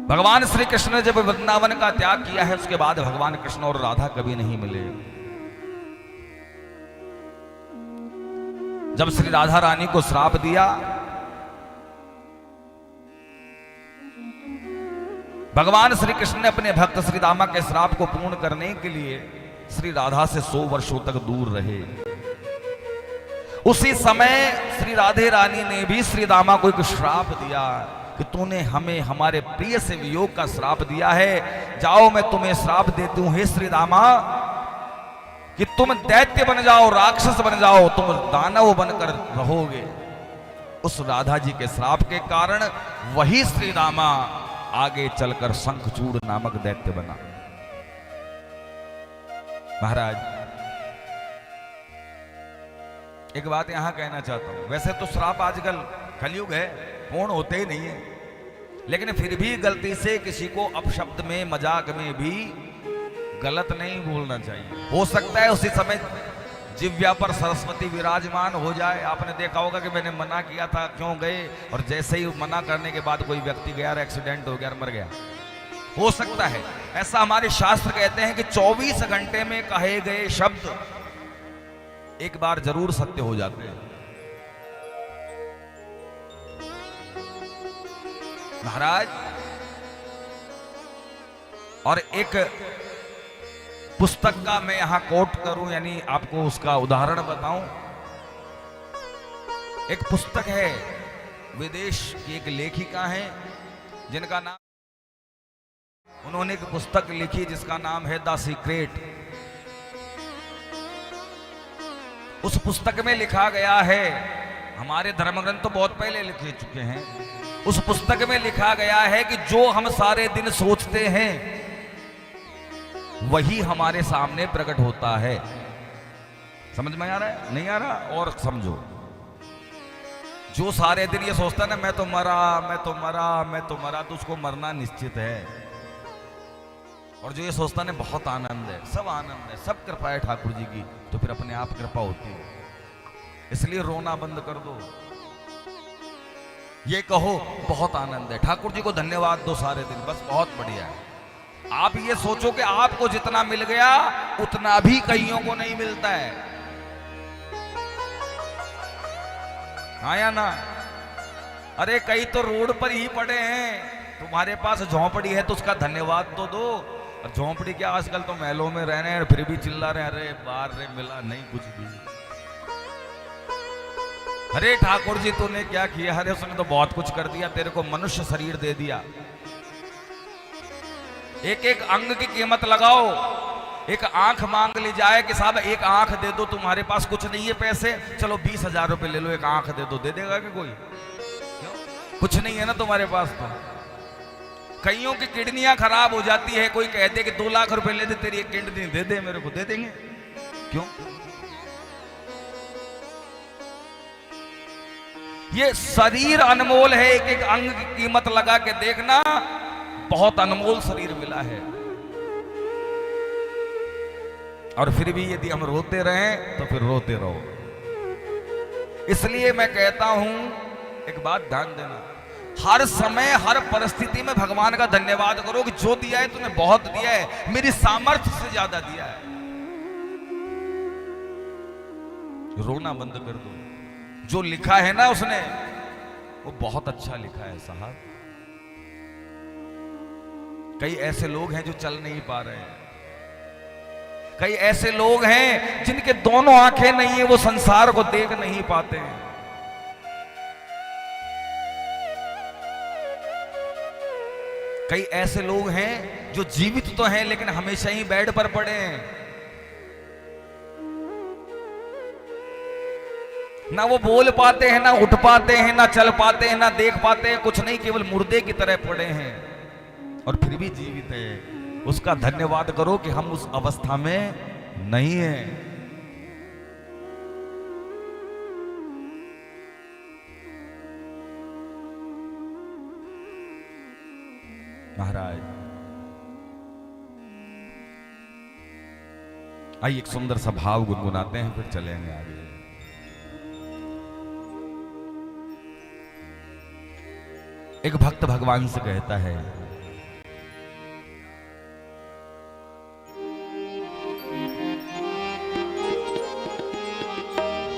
भगवान श्री कृष्ण ने जब वृंदावन का त्याग किया है, उसके बाद भगवान कृष्ण और राधा कभी नहीं मिले। जब श्री राधा रानी को श्राप दिया, भगवान श्री कृष्ण ने अपने भक्त श्री दामा के श्राप को पूर्ण करने के लिए श्री राधा से 100 वर्षों तक दूर रहे। उसी समय श्री राधे रानी ने भी श्री दामा को एक श्राप दिया कि तूने हमें हमारे प्रिय से वियोग का श्राप दिया है, जाओ मैं तुम्हें श्राप देती हूं हे श्री दामा कि तुम दैत्य बन जाओ, राक्षस बन जाओ, तुम दानव बनकर रहोगे। उस राधा जी के श्राप के कारण वही श्री दामा आगे चलकर शंखचूड़ नामक दैत्य बना। महाराज एक बात यहां कहना चाहता हूं, वैसे तो श्राप आजकल कलयुग है, पूर्ण होते ही नहीं है, लेकिन फिर भी गलती से किसी को अपशब्द में मजाक में भी गलत नहीं बोलना चाहिए। हो सकता है उसी समय जिव्या पर सरस्वती विराजमान हो जाए। आपने देखा होगा कि मैंने मना किया था, क्यों गए, और जैसे ही मना करने के बाद कोई व्यक्ति गया और एक्सीडेंट हो गया और मर गया। हो सकता है ऐसा। हमारे शास्त्र कहते हैं कि 24 घंटे में कहे गए शब्द एक बार जरूर सत्य हो जाते हैं। महाराज और एक पुस्तक का मैं यहां कोट करूं, यानी आपको उसका उदाहरण बताऊं। एक पुस्तक है, विदेश की एक लेखिका है जिनका नाम, उन्होंने एक पुस्तक लिखी जिसका नाम है द सीक्रेट। उस पुस्तक में लिखा गया है, हमारे धर्मग्रंथ तो बहुत पहले लिखे चुके हैं, उस पुस्तक में लिखा गया है कि जो हम सारे दिन सोचते हैं वही हमारे सामने प्रकट होता है। समझ में आ रहा है, नहीं आ रहा? और समझो, जो सारे दिन ये सोचता है ना मैं तो मरा, मैं तो मरा, मैं तो मरा, तो उसको मरना निश्चित है। और जो ये सोचता है बहुत आनंद है, सब आनंद है, सब कृपा है ठाकुर जी की, तो फिर अपने आप कृपा होती है। इसलिए रोना बंद कर दो, ये कहो बहुत आनंद है, ठाकुर जी को धन्यवाद दो सारे दिन, बस बहुत बढ़िया है। आप ये सोचो कि आपको जितना मिल गया उतना भी कईयों को नहीं मिलता है। हाँ या ना? अरे कई तो रोड पर ही पड़े हैं, तुम्हारे पास झोंपड़ी है तो उसका धन्यवाद तो दो। और झोंपड़ी क्या, आजकल तो महलों में रह रहे हैं फिर भी चिल्ला रहे हैं, अरे बाहर रे मिला नहीं कुछ भी। अरे ठाकुर जी तूने क्या किया? अरे उसने तो बहुत कुछ कर दिया, तेरे को मनुष्य शरीर दे दिया। एक एक अंग की कीमत लगाओ। एक आंख मांग ली जाए कि साहब एक आंख दे दो, तुम्हारे पास कुछ नहीं है पैसे, चलो 20,000 रुपए ले लो, एक आंख दे दो, दे देगा कि कोई? क्यों? कुछ नहीं है ना तुम्हारे पास। तो कईयों की किडनियां खराब हो जाती है, कोई कह दे कि 2 लाख रुपए ले दे, तेरी एक किडनी दे दे मेरे को, दे देंगे। क्यों? ये शरीर अनमोल है, एक एक अंग की कीमत लगा के देखना, बहुत अनमोल शरीर मिला है। और फिर भी यदि हम रोते रहें तो फिर रोते रहो। इसलिए मैं कहता हूं, एक बात ध्यान देना, हर समय हर परिस्थिति में भगवान का धन्यवाद करो कि जो दिया है तूने बहुत दिया है, मेरी सामर्थ्य से ज्यादा दिया है। रोना बंद कर दो। जो लिखा है ना उसने, वो बहुत अच्छा लिखा है साहब। कई ऐसे लोग हैं जो चल नहीं पा रहे हैं, कई ऐसे लोग हैं जिनके दोनों आंखें नहीं है, वो संसार को देख नहीं पाते हैं। कई ऐसे लोग हैं जो जीवित तो हैं लेकिन हमेशा ही बेड पर पड़े हैं। ना वो बोल पाते हैं, ना उठ पाते हैं, ना चल पाते हैं, ना देख पाते हैं, कुछ नहीं, केवल मुर्दे की तरह पड़े हैं और फिर भी जीवित है। उसका धन्यवाद करो कि हम उस अवस्था में नहीं हैं। महाराज आइए एक सुंदर सा भाव गुनगुनाते हैं, फिर चलेंगे आगे। एक भक्त भगवान से कहता है,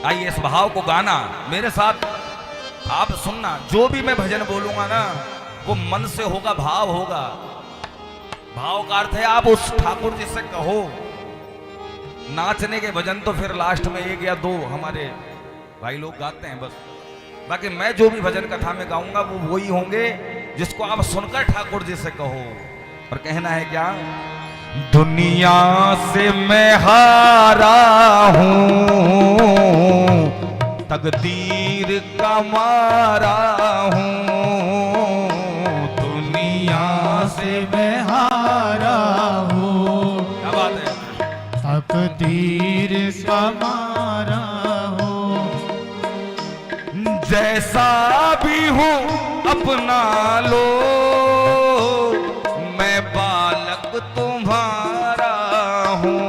आइए इस भाव को गाना मेरे साथ, आप सुनना। जो भी मैं भजन बोलूंगा ना वो मन से होगा, भाव होगा। भाव का अर्थ है आप उस ठाकुर जी से कहो। नाचने के भजन तो फिर लास्ट में 1 या 2 हमारे भाई लोग गाते हैं बस। बाकी मैं जो भी भजन कथा में गाऊंगा वो वही होंगे जिसको आप सुनकर ठाकुर जी से कहो। और कहना है क्या? दुनिया से मैं हारा हूं, तकदीर का मारा हूं। दुनिया से मैं हारा हूँ, क्या बात है? तकदीर का मारा हूँ। जैसा भी हूं अपना लो, मैं बालक तुम्हारा हूं।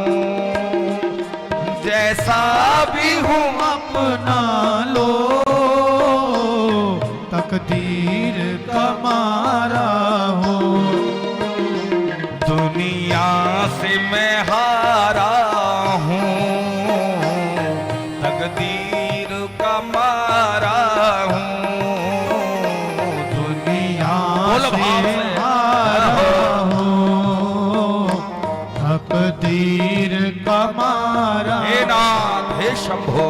जैसा भी हूं अपना लो, तकदीर का मारा हूँ। दुनिया से मैं हारा हूं, तकदीर का मारा हूं। दुनिया बोलो भाव से से। हारा हूँ, तकदीर का मारा। हे नाथ हे शंभो,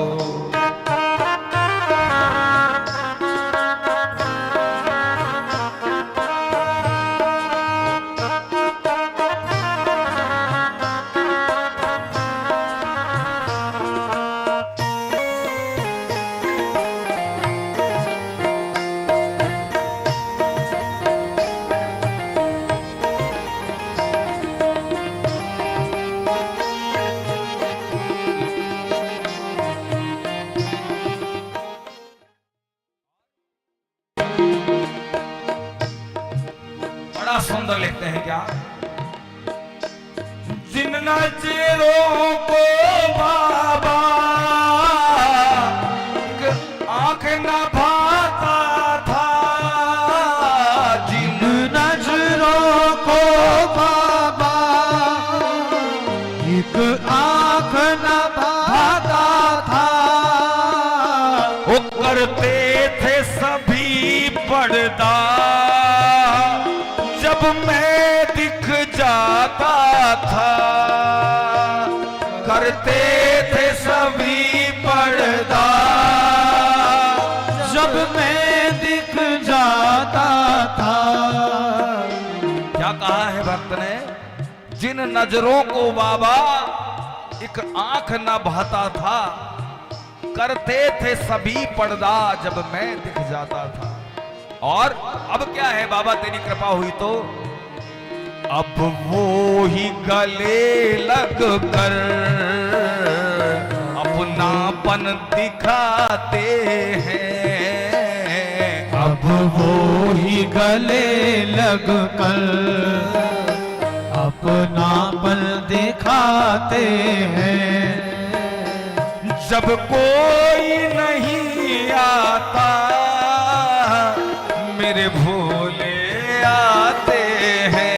बड़ा सुंदर लिखते हैं क्या? जिन नजरों को बाबा आंख न भाता था, जिन नजरों को करते थे सभी पर्दा जब मैं दिख जाता था, करते थे सभी पर्दा जब मैं दिख जाता था। क्या कहा है भक्त ने? जिन नजरों को बाबा एक आंख न बहता था, करते थे सभी पर्दा जब मैं दिख जाता था। और अब क्या है बाबा तेरी कृपा हुई तो, अब वो ही गले लग कर अपनापन दिखाते हैं। अब वो ही गले लग कर अपनापन दिखाते हैं। जब कोई नहीं आता मेरे भोले आते हैं।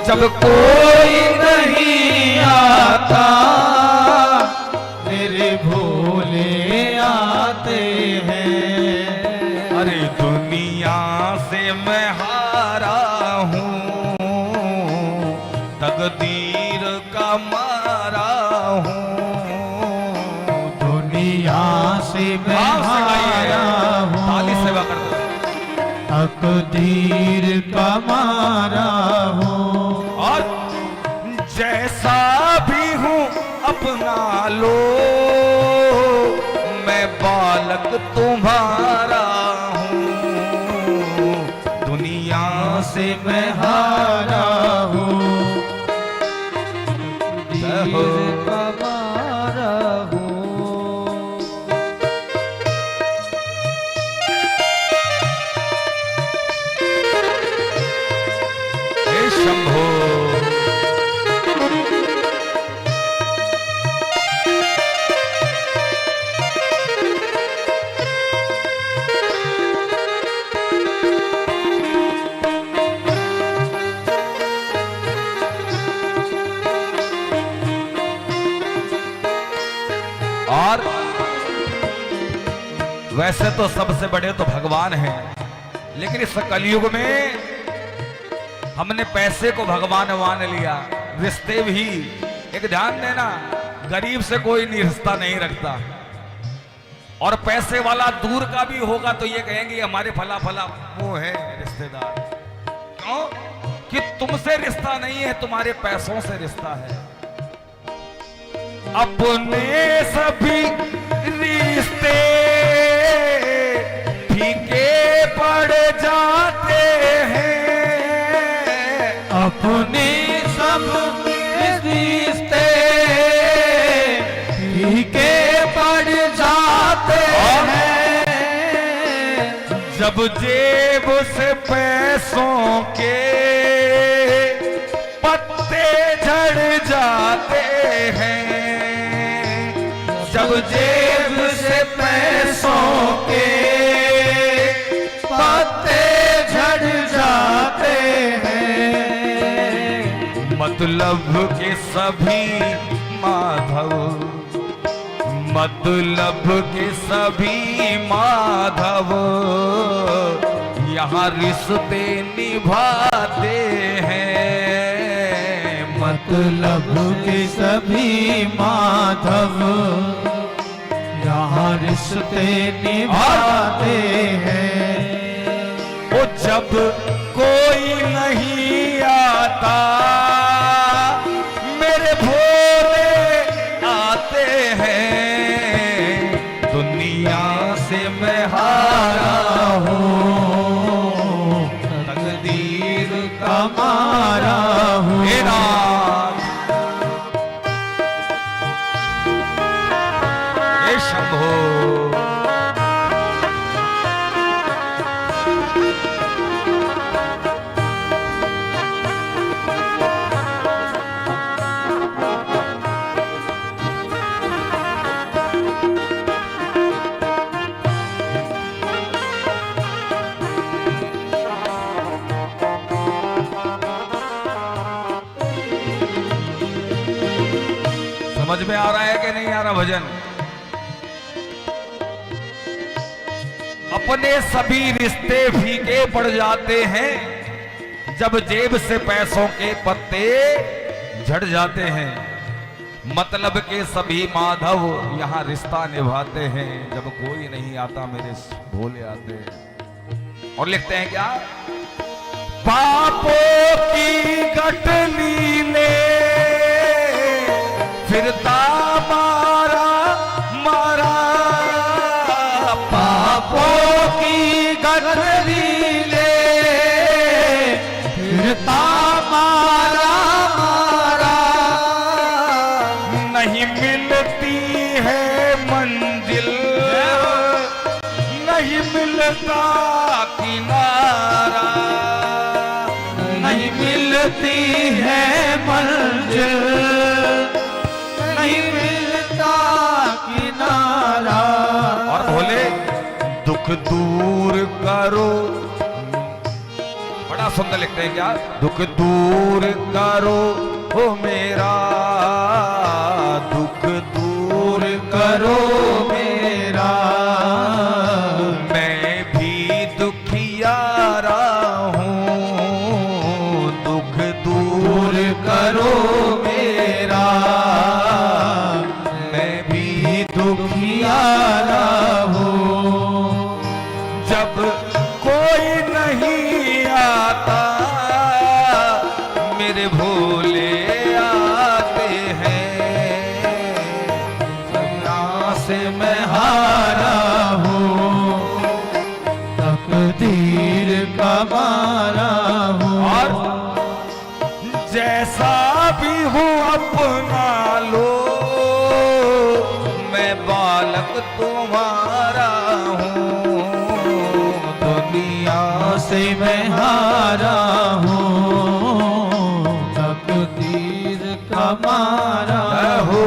जब कोई नहीं आता मेरे भोले आते हैं। अरे दुनिया से मैं हारा हूँ, तकदीर का मारा हूँ। दुनिया से मैं हारा हूँ, ताली सेवा कर दो। तकदीर का मारा हूँ। और जैसा भी हूँ अपना लो, मैं बालक तुम्हारा हूँ। दुनिया से मैं हारा हूँ, तकदीर का मारा हूँ। हे शंभो, और वैसे तो सबसे बड़े तो भगवान हैं, लेकिन इस कलयुग में हमने पैसे को भगवान मान लिया। रिश्ते भी, एक ध्यान देना, गरीब से कोई रिश्ता नहीं रखता, और पैसे वाला दूर का भी होगा तो ये कहेंगे हमारे फला फला वो है रिश्तेदार। क्यों? कि तुमसे रिश्ता नहीं है, तुम्हारे पैसों से रिश्ता है। अपने सभी रिश्ते फीके पड़ जाते हैं। अपने सब रिश्ते फीके पड़ जाते हैं। जब जेब से पैसों के पत्ते झड़ जाते हैं। जब जेब से पैसों के पत्ते झड़ जाते हैं। मतलब के सभी माधव, मतलब के सभी माधव यहाँ रिश्ते निभाते हैं। मतलब के सभी माधव यहाँ रिश्ते निभाते हैं। वो जब कोई नहीं आता मेरे भोले आते हैं। दुनिया से मैं हारा हूँ, तकदीर का मारा हूँ। हे नाथ, हे शंभो, समझ में आ रहा है कि नहीं आ रहा भजन? अपने सभी रिश्ते फीके पड़ जाते हैं जब जेब से पैसों के पत्ते झड़ जाते हैं। मतलब के सभी माधव यहाँ रिश्ता निभाते हैं, जब कोई नहीं आता मेरे भोले आते हैं। और लिखते हैं क्या, पापों की गठली ले फिरता मारा मारा, पापों की गठरी ले फिरता मारा मारा, नहीं मिलती है मंजिल नहीं मिलता किनारा, नहीं मिलती है मंजिल नहीं मिलता किनारा। और भोले दुख दूर करो, बड़ा सुंदर लिखते हैं क्या, दुख दूर करो ओ मेरा, दुख दूर करो मेरा, मैं भी दुखियारा हूँ, दुख दूर करो मेरा, मैं भी दुखियारा हूँ। जब कोई नहीं आता मेरे भोले आते हैं, यहाँ से मैं हारा हूँ, तकदीर का मारा हूँ। और जैसा भी हूँ अपना लो, मैं बालक तुम्हारा हूँ, दुनिया से मैं हारा हूँ, तकदीर का मारा हो।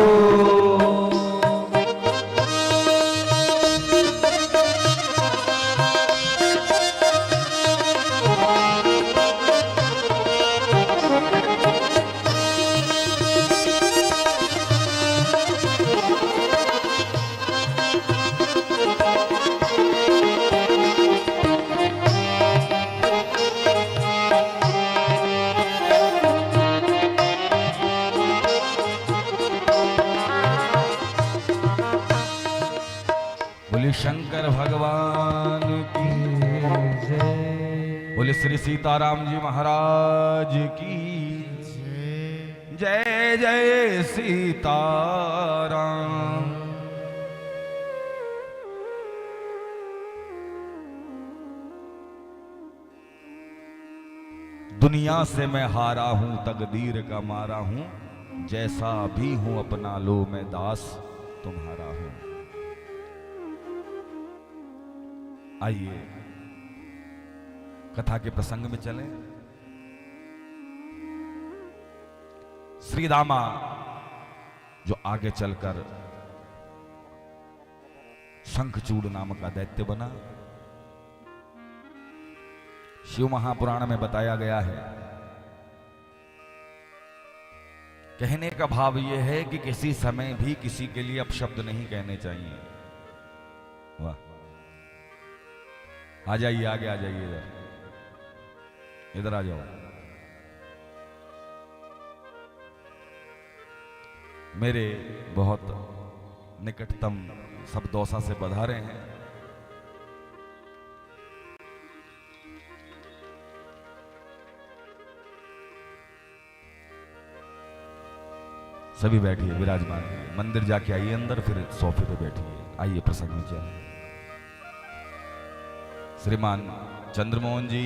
बोले शंकर भगवान की जय, बोले श्री सीताराम जी महाराज की जय, जय सीताराम। दुनिया से मैं हारा हूं, तकदीर का मारा हूं, जैसा भी हूं अपना लो, मैं दास तुम्हारा हूं। आइए कथा के प्रसंग में चलें। श्री दामा जो आगे चलकर शंखचूड़ नामक का दैत्य बना, शिव महापुराण में बताया गया है। कहने का भाव यह है कि किसी समय भी किसी के लिए अपशब्द नहीं कहने चाहिए। वाह, आ जाइए, आगे आ जाइए, इधर आ जाओ। मेरे बहुत निकटतम सब दौसा से पधारे हैं। सभी बैठिए, विराजमान। मंदिर जाके आइए अंदर, फिर सोफे पे बैठिए। आइए प्रसंग में चलें। श्रीमान चंद्रमोहन जी,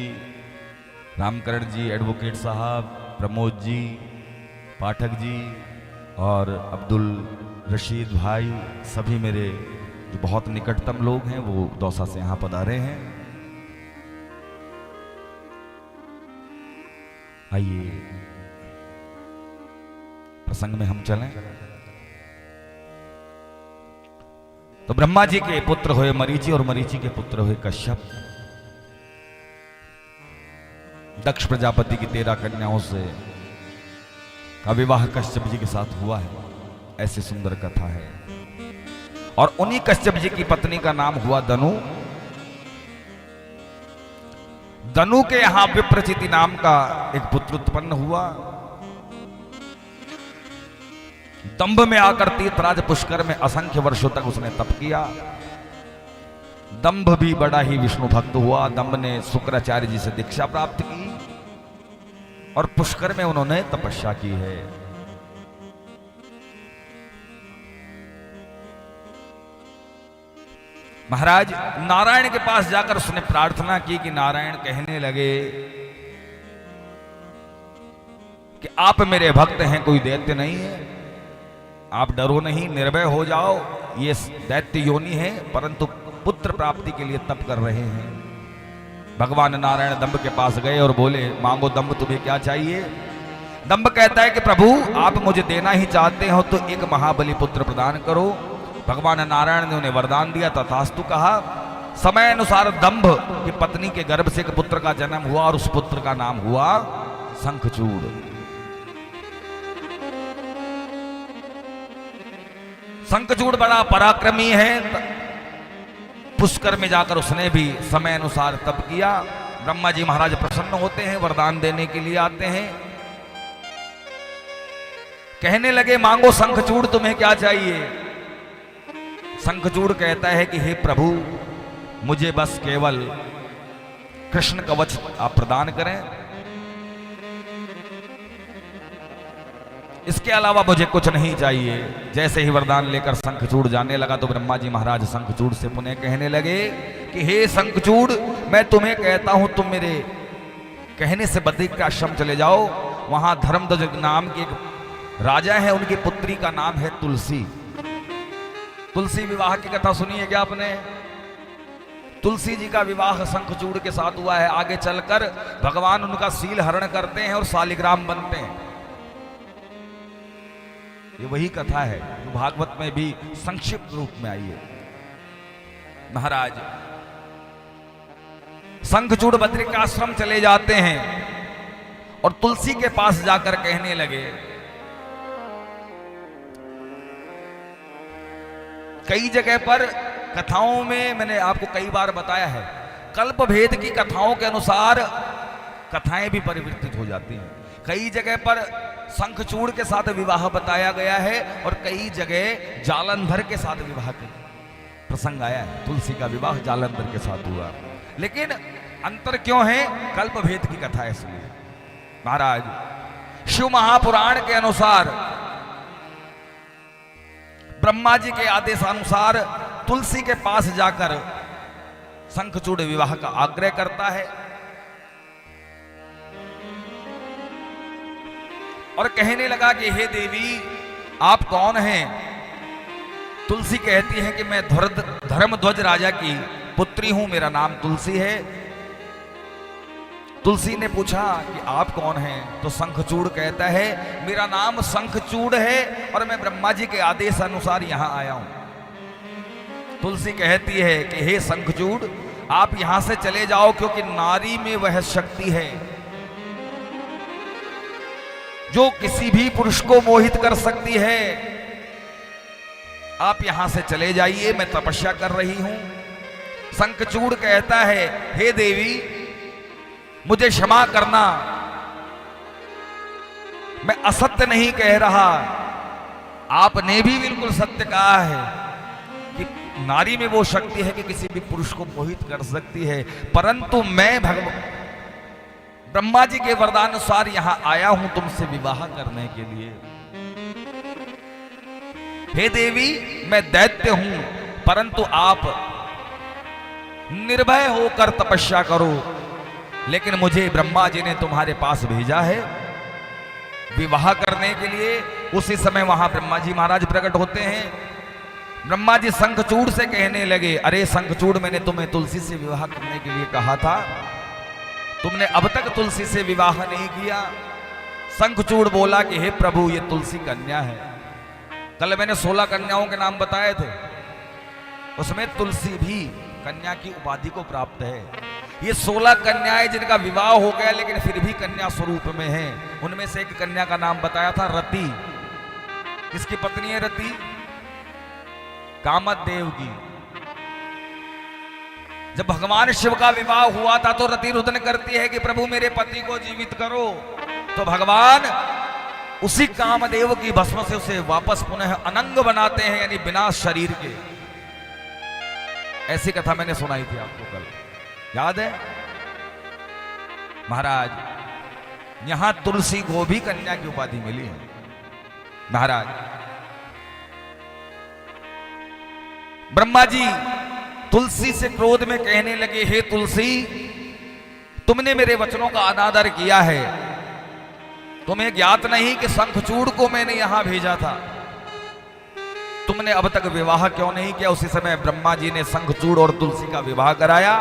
रामकरण जी, एडवोकेट साहब, प्रमोद जी, पाठक जी और अब्दुल रशीद भाई, सभी मेरे जो बहुत निकटतम लोग हैं वो दौसा से यहाँ पधारे हैं। आइए प्रसंग में हम चलें। तो ब्रह्मा जी के पुत्र हुए मरीचि और मरीचि के पुत्र हुए कश्यप। दक्ष प्रजापति की 13 कन्याओं से का विवाह कश्यप जी के साथ हुआ है। ऐसी सुंदर कथा है। और उन्हीं कश्यप जी की पत्नी का नाम हुआ दनु। दनु के यहां विप्रचिति नाम का एक पुत्र उत्पन्न हुआ। दंभ में आकर तीर्थराज पुष्कर में असंख्य वर्षों तक उसने तप किया। दंभ भी बड़ा ही विष्णु भक्त हुआ। दंभ ने शुक्राचार्य जी से दीक्षा प्राप्त की और पुष्कर में उन्होंने तपस्या की है। महाराज नारायण के पास जाकर उसने प्रार्थना की कि नारायण कहने लगे कि आप मेरे भक्त हैं, कोई दैत्य नहीं है, आप डरो नहीं, निर्भय हो जाओ। ये दैत्य योनि है परंतु पुत्र प्राप्ति के लिए तप कर रहे हैं। भगवान नारायण दंभ के पास गए और बोले, मांगो दंभ, तुम्हें क्या चाहिए? दंभ कहता है कि प्रभु आप मुझे देना ही चाहते हो तो एक महाबली पुत्र प्रदान करो। भगवान नारायण ने उन्हें वरदान दिया, तथास्तु कहा। समय अनुसार दंभ की पत्नी के गर्भ से एक पुत्र का जन्म हुआ और उस पुत्र का नाम हुआ शंखचूड़। शंखचूड़ बड़ा पराक्रमी है। पुष्कर में जाकर उसने भी समय अनुसार तप किया। ब्रह्मा जी महाराज प्रसन्न होते हैं, वरदान देने के लिए आते हैं। कहने लगे, मांगो शंखचूड़, तुम्हें क्या चाहिए? शंखचूड़ कहता है कि हे प्रभु, मुझे बस केवल कृष्ण कवच आप प्रदान करें, इसके अलावा मुझे कुछ नहीं चाहिए। जैसे ही वरदान लेकर शंखचूड़ जाने लगा तो ब्रह्मा जी महाराज शंखचूड़ से पुनः कहने लगे कि हे शंखचूड़, मैं तुम्हें कहता हूं तुम मेरे कहने से बद्रिक के आश्रम चले जाओ। वहां धर्मध्वज नाम के एक राजा है, उनकी पुत्री का नाम है तुलसी। तुलसी विवाह की कथा सुनी है क्या आपने? तुलसी जी का विवाह शंखचूड़ के साथ हुआ है। आगे चलकर भगवान उनका शील हरण करते हैं और शालिग्राम बनते हैं। ये वही कथा है जो भागवत में भी संक्षिप्त रूप में आई है। महाराज शंखचूड़ बद्रिक आश्रम चले जाते हैं और तुलसी के पास जाकर कहने लगे, कई जगह पर कथाओं में मैंने आपको कई बार बताया है, कल्प भेद की कथाओं के अनुसार कथाएं भी परिवर्तित हो जाती हैं। कई जगह पर शंखचूड़ के साथ विवाह बताया गया है और कई जगह जालंधर के साथ विवाह का प्रसंग आया है। तुलसी का विवाह जालंधर के साथ हुआ, लेकिन अंतर क्यों है? कल्प भेद की कथा है इसलिए। महाराज शिव महापुराण के अनुसार ब्रह्मा जी के आदेशानुसार तुलसी के पास जाकर शंखचूड़ विवाह का आग्रह करता है और कहने लगा कि हे देवी, आप कौन हैं? तुलसी कहती है कि मैं धर्मध्वज राजा की पुत्री हूं, मेरा नाम तुलसी है। तुलसी ने पूछा कि आप कौन हैं? तो शंखचूड़ कहता है, मेरा नाम शंखचूड़ है और मैं ब्रह्मा जी के आदेश अनुसार यहां आया हूं। तुलसी कहती है कि हे शंखचूड़, आप यहां से चले जाओ, क्योंकि नारी में वह शक्ति है जो किसी भी पुरुष को मोहित कर सकती है। आप यहां से चले जाइए, मैं तपस्या कर रही हूं। शंखचूड़ कहता है, हे देवी, मुझे क्षमा करना, मैं असत्य नहीं कह रहा। आपने भी बिल्कुल सत्य कहा है कि नारी में वो शक्ति है कि किसी भी पुरुष को मोहित कर सकती है, परंतु मैं ब्रह्मा जी के वरदान अनुसार यहां आया हूं तुमसे विवाह करने के लिए। हे देवी, मैं दैत्य हूं, परंतु आप निर्भय होकर तपस्या करो। लेकिन मुझे ब्रह्मा जी ने तुम्हारे पास भेजा है विवाह करने के लिए। उसी समय वहां ब्रह्मा जी महाराज प्रकट होते हैं। ब्रह्मा जी शंखचूड़ से कहने लगे, अरे शंखचूड़, मैंने तुम्हें तुलसी से विवाह करने के लिए कहा था, तुमने अब तक तुलसी से विवाह नहीं किया। शंखचूड़ बोला कि हे प्रभु, ये तुलसी कन्या है। कल मैंने 16 कन्याओं के नाम बताए थे, उसमें तुलसी भी कन्या की उपाधि को प्राप्त है। ये 16 कन्याएं जिनका विवाह हो गया लेकिन फिर भी कन्या स्वरूप में हैं। उनमें से एक कन्या का नाम बताया था रति। किसकी पत्नी है रति? कामदेव की। जब भगवान शिव का विवाह हुआ था तो रति रुदन करती है कि प्रभु मेरे पति को जीवित करो, तो भगवान उसी कामदेव की भस्म से उसे वापस पुनः अनंग बनाते हैं, यानी बिना शरीर के। ऐसी कथा मैंने सुनाई थी आपको कल, याद है महाराज। यहां तुलसी को भी कन्या की उपाधि मिली है महाराज। ब्रह्मा जी तुलसी से क्रोध में कहने लगे, हे तुलसी, तुमने मेरे वचनों का अनादर किया है। तुम्हें ज्ञात नहीं कि शंखचूड़ को मैंने यहां भेजा था। तुमने अब तक विवाह क्यों नहीं किया? उसी समय ब्रह्मा जी ने शंखचूड़ और तुलसी का विवाह कराया।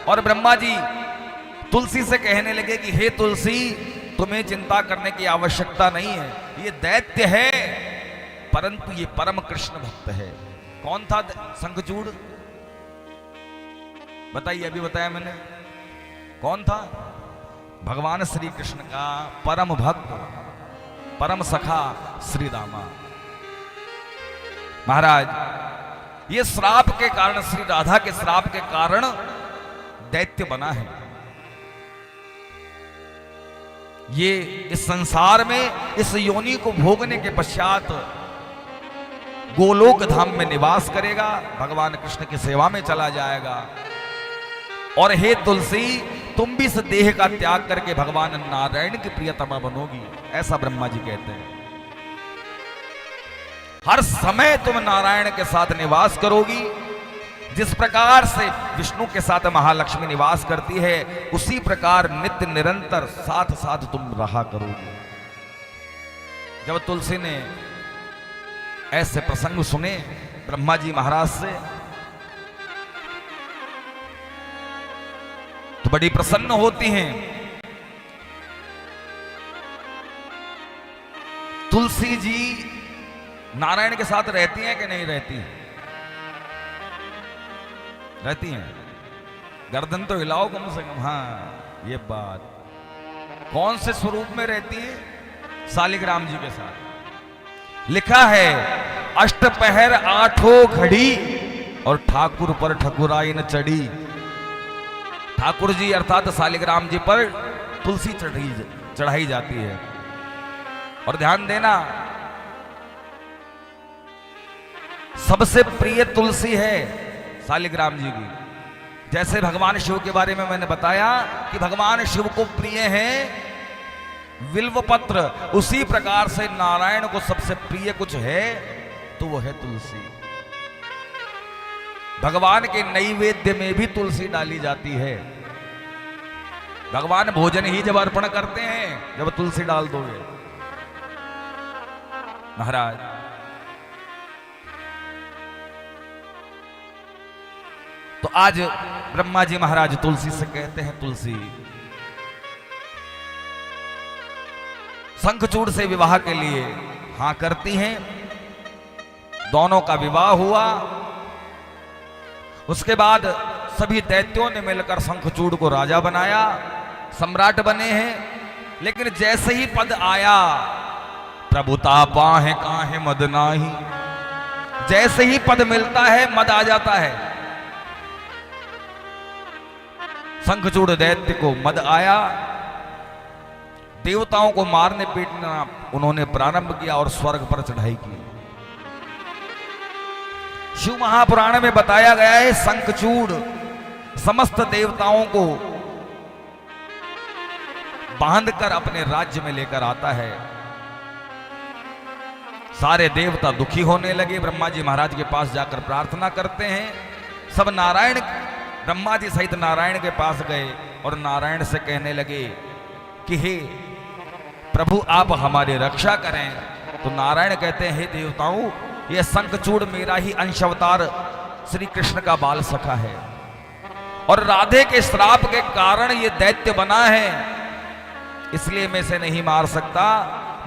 और ब्रह्मा जी तुलसी से कहने लगे कि हे तुलसी, तुम्हें चिंता करने की आवश्यकता नहीं है। ये दैत्य है, परंतु ये परम कृष्ण भक्त है। कौन था शंखचूड़? बताइए, अभी बताया मैंने। कौन था? भगवान श्री कृष्ण का परम भक्त, परम सखा श्री रामा। महाराज, ये श्राप के कारण, श्री राधा के श्राप के कारण दैत्य बना है। ये इस संसार में इस योनि को भोगने के पश्चात गोलोक धाम में निवास करेगा, भगवान कृष्ण की सेवा में चला जाएगा। और हे तुलसी, तुम भी इस देह का त्याग करके भगवान नारायण की प्रियतमा बनोगी, ऐसा ब्रह्मा जी कहते हैं। हर समय तुम नारायण के साथ निवास करोगी। जिस प्रकार से विष्णु के साथ महालक्ष्मी निवास करती है, उसी प्रकार नित्य निरंतर साथ साथ तुम रहा करोगी। जब तुलसी ने ऐसे प्रसंग सुने ब्रह्मा जी महाराज से, तो बड़ी प्रसन्न होती हैं। तुलसी जी नारायण के साथ रहती हैं कि नहीं रहती हैं? रहती हैं। गर्दन तो हिलाओ कम से कम। हाँ, ये बात। कौन से स्वरूप में रहती है? शालिग्राम जी के साथ। लिखा है, अष्टपहर आठों घड़ी और ठाकुर पर ठकुराई न चढ़ी। ठाकुर जी अर्थात शालिग्राम जी पर तुलसी चढ़ाई जाती है। और ध्यान देना, सबसे प्रिय तुलसी है शालिग्राम जी की। जैसे भगवान शिव के बारे में मैंने बताया कि भगवान शिव को प्रिय है बिल्व पत्र, उसी प्रकार से नारायण को सबसे प्रिय कुछ है तो वो है तुलसी। भगवान के नैवेद्य में भी तुलसी डाली जाती है। भगवान भोजन ही जब अर्पण करते हैं, जब तुलसी डाल दोगे महाराज। तो आज ब्रह्मा जी महाराज तुलसी से कहते हैं, तुलसी, शंखचूड़ से विवाह के लिए हां करती हैं। दोनों का विवाह हुआ। उसके बाद सभी दैत्यों ने मिलकर शंखचूड़ को राजा बनाया, सम्राट बने हैं। लेकिन जैसे ही पद आया, प्रभुता पाहे काहे मद नाही, जैसे ही पद मिलता है मद आ जाता है। शंखचूड़ दैत्य को मद आया, देवताओं को मारने पीटना उन्होंने प्रारंभ किया और स्वर्ग पर चढ़ाई की। शिव महापुराण में बताया गया है, शंखचूड़ समस्त देवताओं को बांधकर अपने राज्य में लेकर आता है। सारे देवता दुखी होने लगे, ब्रह्मा जी महाराज के पास जाकर प्रार्थना करते हैं। सब नारायण, ब्रह्मा जी सहित नारायण के पास गए और नारायण से कहने लगे कि हे प्रभु, आप हमारी रक्षा करें। तो नारायण कहते हैं, हे देवताओं, यह शंखचूड़ मेरा ही अंश अवतार श्री कृष्ण का बाल सखा है और राधे के श्राप के कारण ये दैत्य बना है, इसलिए मैं इसे नहीं मार सकता,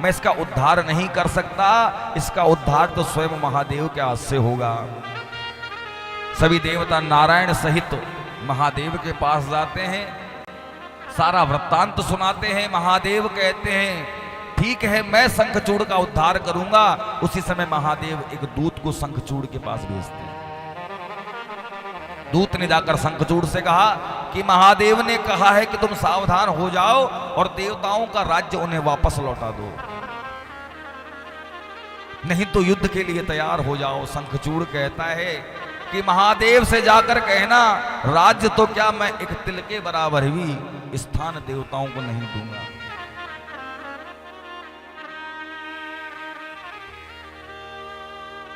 मैं इसका उद्धार नहीं कर सकता। इसका उद्धार तो स्वयं महादेव के हाथ से होगा। सभी देवता नारायण सहित महादेव के पास जाते हैं, सारा वृत्तांत सुनाते हैं। महादेव कहते हैं, ठीक है, मैं शंखचूड़ का उद्धार करूंगा। उसी समय महादेव एक दूत को शंखचूड़ के पास भेजते हैं। दूत ने जाकर शंखचूड़ से कहा कि महादेव ने कहा है कि तुम सावधान हो जाओ और देवताओं का राज्य उन्हें वापस लौटा दो, नहीं तो युद्ध के लिए तैयार हो जाओ। शंखचूड़ कहता है कि महादेव से जाकर कहना, राज्य तो क्या मैं एक तिल के बराबर भी स्थान देवताओं को नहीं दूंगा।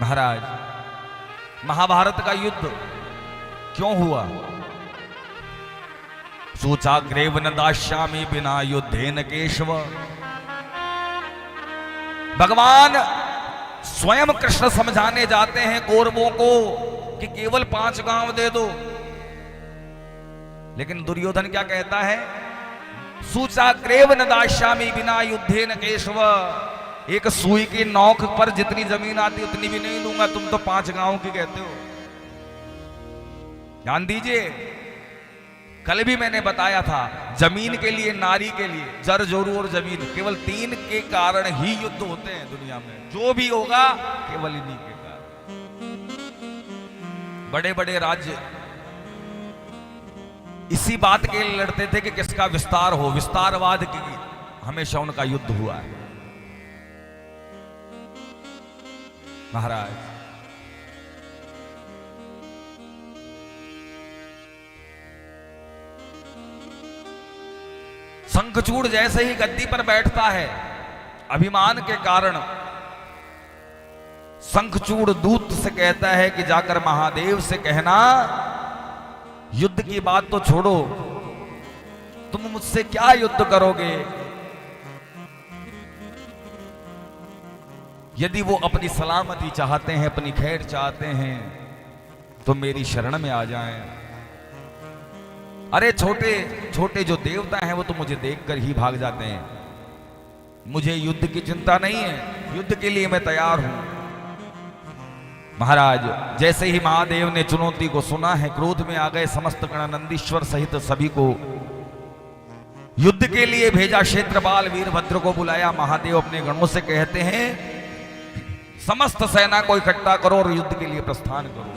महाराज, महाभारत का युद्ध क्यों हुआ? सोचा ग्रेव न दास्यामि बिना युद्धेन केशव। भगवान स्वयं कृष्ण समझाने जाते हैं कौरवों को कि केवल 5 गांव दे दो, लेकिन दुर्योधन क्या कहता है? सूचा ग्रेव न दास्यामि बिना युद्धेन केशव। एक सुई की नोक पर जितनी जमीन आती उतनी भी नहीं दूंगा, तुम तो 5 गांव की कहते हो। ध्यान दीजिए, कल भी मैंने बताया था, जमीन के लिए, नारी के लिए, जर जोरू और जमीन, केवल 3 के कारण ही युद्ध होते हैं दुनिया में। जो भी होगा केवल इन्हीं के कारण। बड़े बड़े राज्य इसी बात के लिए लड़ते थे कि किसका विस्तार हो, विस्तारवाद की हमेशा उनका युद्ध हुआ है। महाराज, शंखचूड़ जैसे ही गद्दी पर बैठता है, अभिमान के कारण शंखचूड़ दूत से कहता है कि जाकर महादेव से कहना, युद्ध की बात तो छोड़ो, तुम मुझसे क्या युद्ध करोगे? यदि वो अपनी सलामती चाहते हैं, अपनी खैर चाहते हैं, तो मेरी शरण में आ जाएं। अरे छोटे छोटे जो देवता हैं वो तो मुझे देखकर ही भाग जाते हैं। मुझे युद्ध की चिंता नहीं है, युद्ध के लिए मैं तैयार हूं। महाराज, जैसे ही महादेव ने चुनौती को सुना है, क्रोध में आ गए। समस्त गणानंदीश्वर सहित सभी को युद्ध के लिए भेजा। क्षेत्रपाल वीरभद्र को बुलाया। महादेव अपने गणों से कहते हैं, समस्त सेना को इकट्ठा करो और युद्ध के लिए प्रस्थान करो।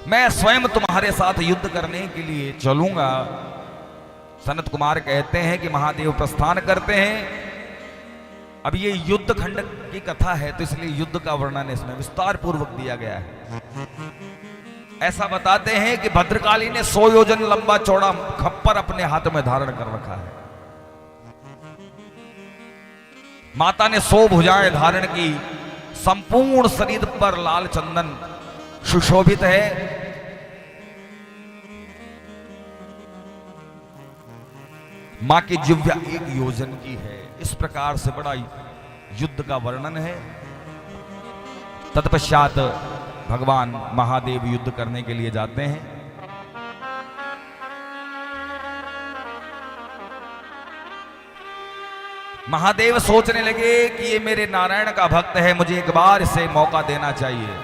मैं स्वयं तुम्हारे साथ युद्ध करने के लिए चलूंगा। सनत कुमार कहते हैं कि महादेव प्रस्थान करते हैं। अब ये युद्ध खंड की कथा है, तो इसलिए युद्ध का वर्णन इसमें विस्तार पूर्वक दिया गया है। ऐसा बताते हैं कि भद्रकाली ने 100 योजन लंबा चौड़ा खप्पर अपने हाथ में धारण कर रखा है। माता ने 100 भुजाएं धारण की। संपूर्ण शरीर पर लाल चंदन सुशोभित है। मां की जिह्वा 1 योजन की है। इस प्रकार से बड़ा युद्ध का वर्णन है। तत्पश्चात भगवान महादेव युद्ध करने के लिए जाते हैं। महादेव सोचने लगे कि ये मेरे नारायण का भक्त है, मुझे एक बार इसे मौका देना चाहिए।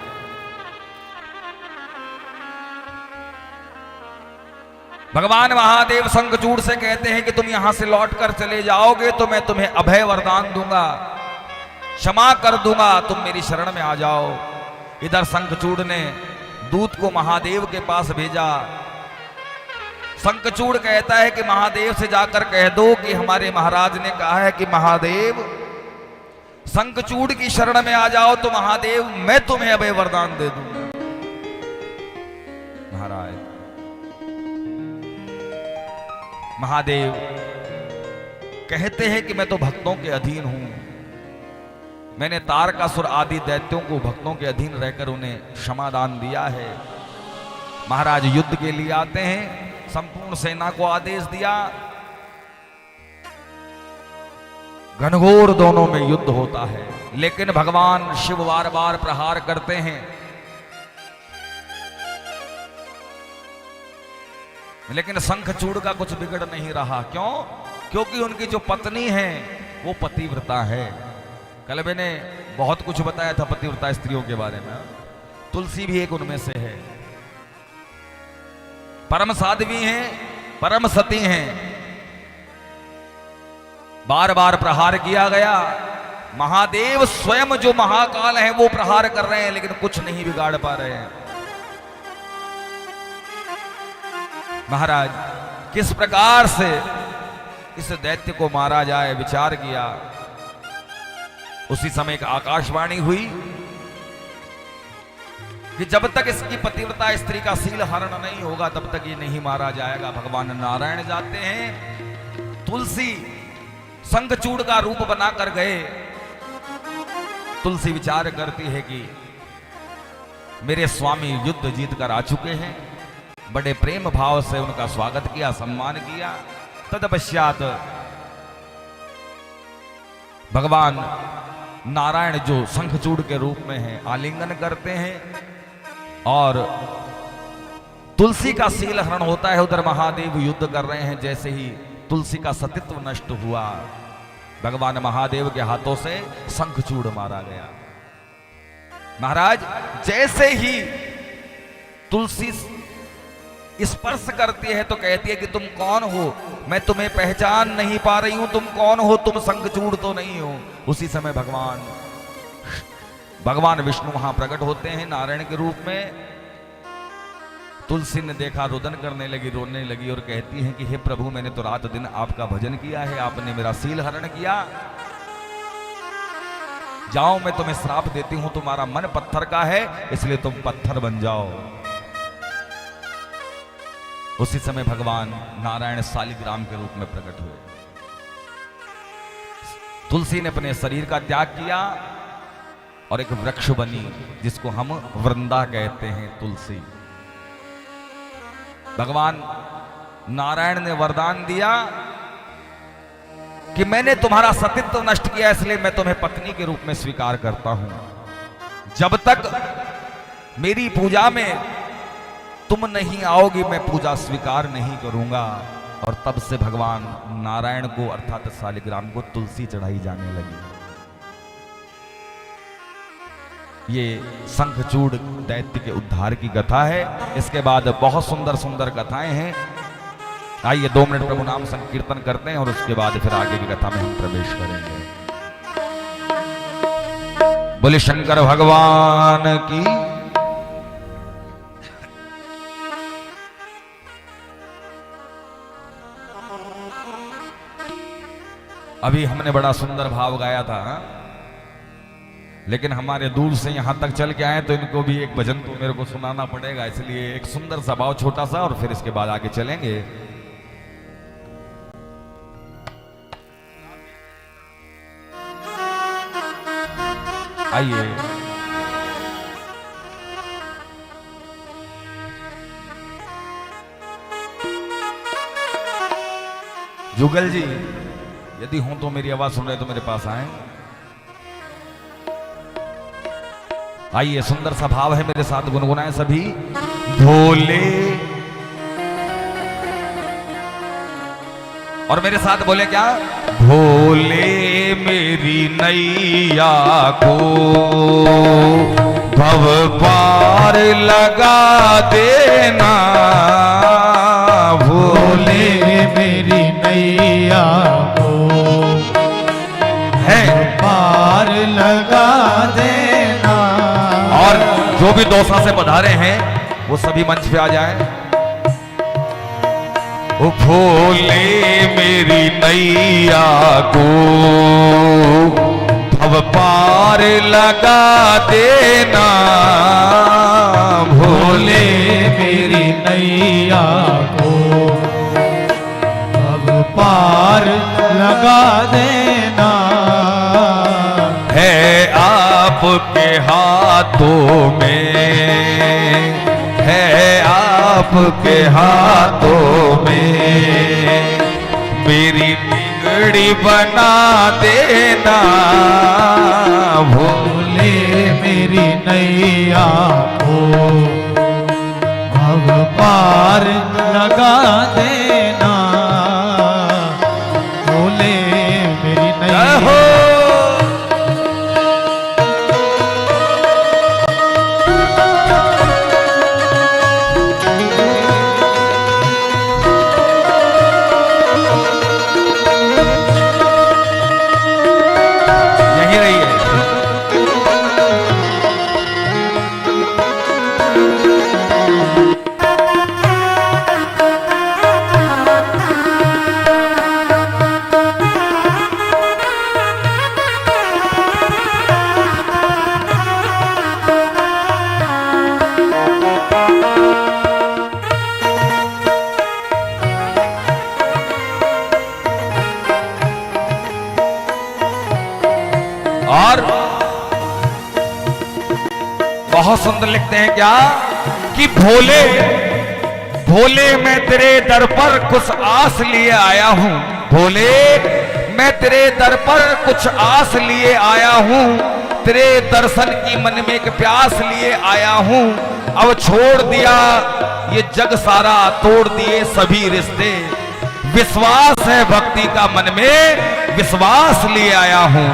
भगवान महादेव शंखचूड़ से कहते हैं कि तुम यहां से लौटकर चले जाओगे तो मैं तुम्हें अभय वरदान दूंगा, क्षमा कर दूंगा, तुम मेरी शरण में आ जाओ। इधर शंखचूड़ ने दूत को महादेव के पास भेजा। शंखचूड़ कहता है कि महादेव से जाकर कह दो कि हमारे महाराज ने कहा है कि महादेव शंखचूड़ की शरण में आ जाओ तो महादेव मैं तुम्हें अभय वरदान दे दूंगा। महाराज, महादेव कहते हैं कि मैं तो भक्तों के अधीन हूं। मैंने तारकासुर आदि दैत्यों को भक्तों के अधीन रहकर उन्हें क्षमादान दिया है। महाराज युद्ध के लिए आते हैं। संपूर्ण सेना को आदेश दिया। घनघोर दोनों में युद्ध होता है, लेकिन भगवान शिव बार बार प्रहार करते हैं। लेकिन शंखचूड़ का कुछ बिगड़ नहीं रहा। क्यों? क्योंकि उनकी जो पत्नी है वो पतिव्रता है। कल मैंने बहुत कुछ बताया था पतिव्रता स्त्रियों के बारे में। तुलसी भी एक उनमें से है। परम साध्वी हैं, परम सती हैं। बार बार प्रहार किया गया। महादेव स्वयं जो महाकाल हैं वो प्रहार कर रहे हैं, लेकिन कुछ नहीं बिगाड़ पा रहे हैं। महाराज किस प्रकार से इस दैत्य को मारा जाए विचार किया। उसी समय एक आकाशवाणी हुई कि जब तक इसकी पतिव्रता स्त्री का शील हरण नहीं होगा तब तक ये नहीं मारा जाएगा। भगवान नारायण जाते हैं, तुलसी शंखचूड़ का रूप बनाकर गए। तुलसी विचार करती है कि मेरे स्वामी युद्ध जीत कर आ चुके हैं। बड़े प्रेम भाव से उनका स्वागत किया, सम्मान किया। तदपश्चात भगवान नारायण जो शंखचूड़ के रूप में है आलिंगन करते हैं और तुलसी का शील हरण होता है। उधर महादेव युद्ध कर रहे हैं। जैसे ही तुलसी का सतीत्व नष्ट हुआ, भगवान महादेव के हाथों से शंखचूड़ मारा गया। महाराज जैसे ही तुलसी स्पर्श करती है तो कहती है कि तुम कौन हो, मैं तुम्हें पहचान नहीं पा रही हूं, तुम कौन हो, तुम शंखचूड़ तो नहीं हो। उसी समय भगवान विष्णु वहां प्रकट होते हैं नारायण के रूप में। तुलसी ने देखा, रुदन करने लगी, रोने लगी और कहती है कि हे प्रभु, मैंने तो रात दिन आपका भजन किया है, आपने मेरा शील हरण किया। जाओ मैं तुम्हें श्राप देती हूं, तुम्हारा मन पत्थर का है इसलिए तुम पत्थर बन जाओ। उसी समय भगवान नारायण शालिग्राम के रूप में प्रकट हुए। तुलसी ने अपने शरीर का त्याग किया और एक वृक्ष बनी जिसको हम वृंदा कहते हैं, तुलसी। भगवान नारायण ने वरदान दिया कि मैंने तुम्हारा सतीत्व नष्ट किया इसलिए मैं तुम्हें पत्नी के रूप में स्वीकार करता हूं। जब तक मेरी पूजा में तुम नहीं आओगी मैं पूजा स्वीकार नहीं करूंगा। और तब से भगवान नारायण को अर्थात शालिग्राम को तुलसी चढ़ाई जाने लगी। ये शंखचूड़ दैत्य के उद्धार की कथा है। इसके बाद बहुत सुंदर सुंदर कथाएं हैं। आइए 2 मिनट प्रभु नाम संकीर्तन करते हैं और उसके बाद फिर आगे की कथा में हम प्रवेश करेंगे। बोले शंकर भगवान की। अभी हमने बड़ा सुंदर भाव गाया था, लेकिन हमारे दूर से यहां तक चल के आए तो इनको भी एक भजन तो मेरे को सुनाना पड़ेगा। इसलिए एक सुंदर सा भाव छोटा सा और फिर इसके बाद आगे चलेंगे। आइए जुगल जी, यदि हूं तो मेरी आवाज सुन रहे तो मेरे पास आए। आइए सुंदर सा भाव है, मेरे साथ गुनगुनाएं सभी। भोले और मेरे साथ बोले क्या? भोले मेरी नैया को भव पार लगा देना। भोले मेरी नैया को है पार लगा देना। और जो भी दोसा से पधारे हैं वो सभी मंच पे आ जाएं। ओ भोले मेरी नैया को भव पार लगा देना। भोले मेरी नैया को अब पार लगा देना। है आपके हाथों में, है आपके हाथों में, मेरी बिगड़ी बना देना। भोले मेरी नैया को अब पार लगा देना। भोले मेरी नैया हो बहुत सुंदर लिखते हैं क्या कि भोले भोले मैं तेरे दर पर कुछ आस लिए आया हूं, भोले मैं तेरे दर पर कुछ आस लिए आया हूं, तेरे दर्शन की मन में एक प्यास लिए आया हूं। अब छोड़ दिया ये जग सारा, तोड़ दिए सभी रिश्ते, विश्वास है भक्ति का मन में, विश्वास लिए आया हूं।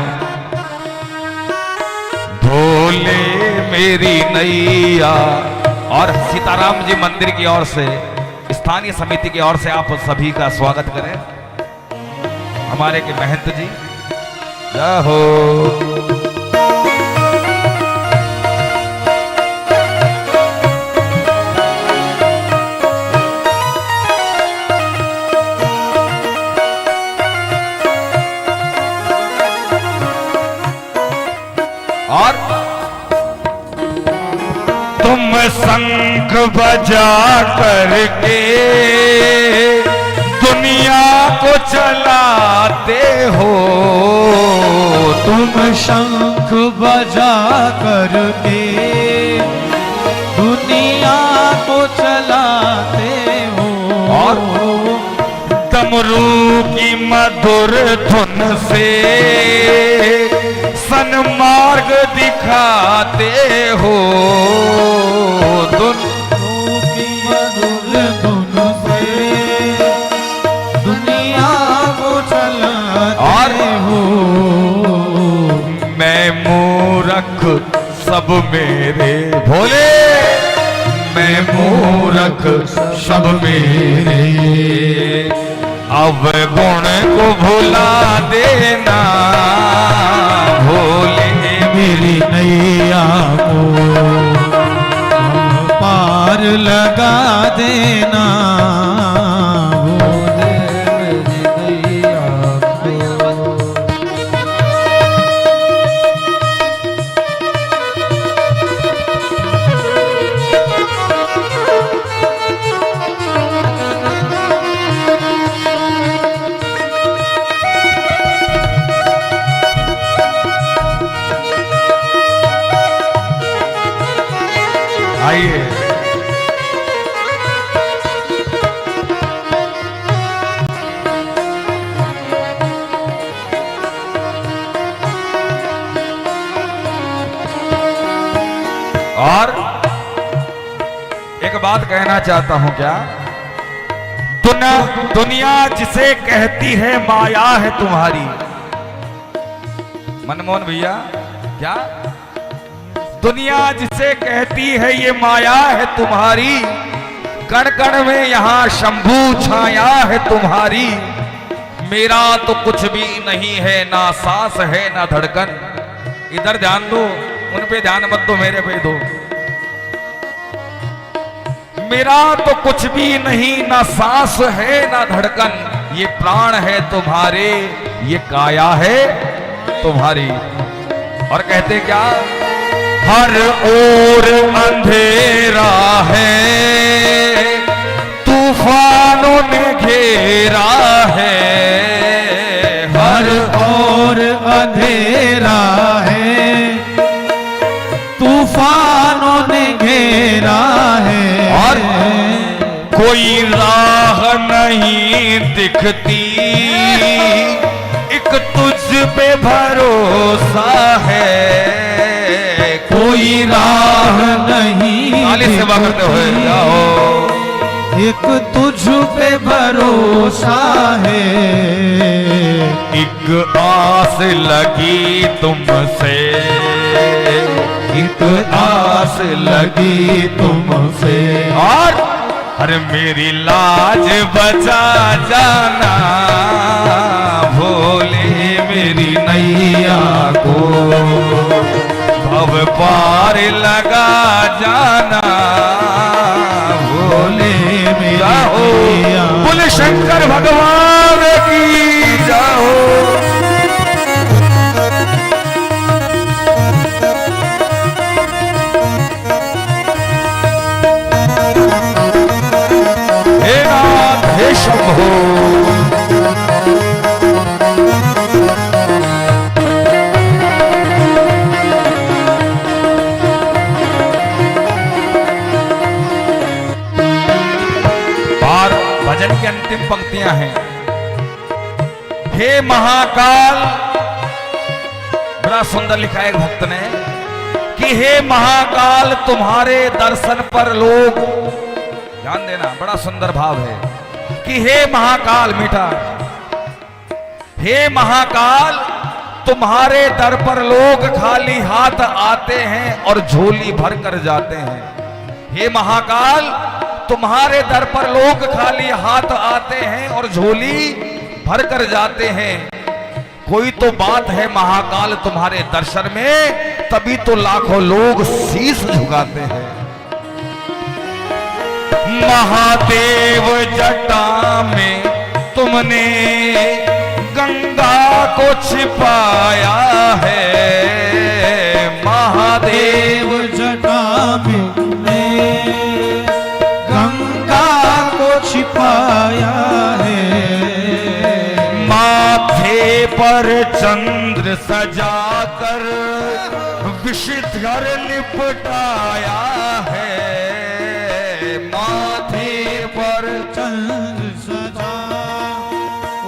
भोले मेरी नैया। और सीताराम जी मंदिर की ओर से, स्थानीय समिति की ओर से आप सभी का स्वागत करें। हमारे के महंत जी जय हो। और तुम शंख बजा करके दुनिया को चलाते हो, तुम शंख बजा करके दुनिया को चलाते हो, और डमरू की मधुर धुन से सन्मार्ग दिखाते हो, डमरू की मधुर धुन से दुनिया को चलाते हो। मैं मूरख सब मेरे भोले, मैं मूरख सब मेरे, अब गुण को भुला देना भोले मेरी नैया को पार लगा देना, भोले मेरी नैया को। आइए और एक बात कहना चाहता हूं क्या, दुनिया जिसे कहती है माया है तुम्हारी, मनमोहन भैया क्या, दुनिया जिसे कहती है ये माया है तुम्हारी, कण कण में यहां शंभू छाया है तुम्हारी, मेरा तो कुछ भी नहीं है, ना सांस है ना धड़कन। इधर ध्यान दो, उन पे ध्यान मत दो, मेरे पे दो। मेरा तो कुछ भी नहीं, ना सांस है ना धड़कन, ये प्राण है तुम्हारे, ये काया है तुम्हारी। और कहते क्या, हर ओर अंधेरा है, तूफानों ने घेरा है, हर ओर अंधेरा है, तूफानों ने घेरा है, और कोई राह नहीं दिखती, एक तुझ पे भरोसा है, कोई राह नहीं ताली सेवा करते हुए दिखती, जाओ। एक तुझ पे भरोसा है, एक आस लगी तुमसे, एक आस लगी तुमसे, और अरे मेरी लाज बचा जाना भोले मेरी नैया को, भव पार लगा जाना भोले मेरी नैया। बोले शंकर भगवान की जाओ। हे नाथ हे शंभो, अंतिम पंक्तियां हैं। हे महाकाल, बड़ा सुंदर लिखा है एक भक्त ने कि हे महाकाल तुम्हारे दर्शन पर लोग, ध्यान देना बड़ा सुंदर भाव है कि हे महाकाल, मीठा, हे महाकाल तुम्हारे दर पर लोग खाली हाथ आते हैं और झोली भर कर जाते हैं। हे महाकाल तुम्हारे दर पर लोग खाली हाथ आते हैं और झोली भर कर जाते हैं। कोई तो बात है महाकाल तुम्हारे दर्शन में, तभी तो लाखों लोग शीश झुकाते हैं। महादेव जटा में तुमने गंगा को छिपाया है। महादेव जटा में गंगा को छिपाया है। माथे पर चंद्र सजाकर विषधर लिपटाया है। माथे पर चंद्र सजा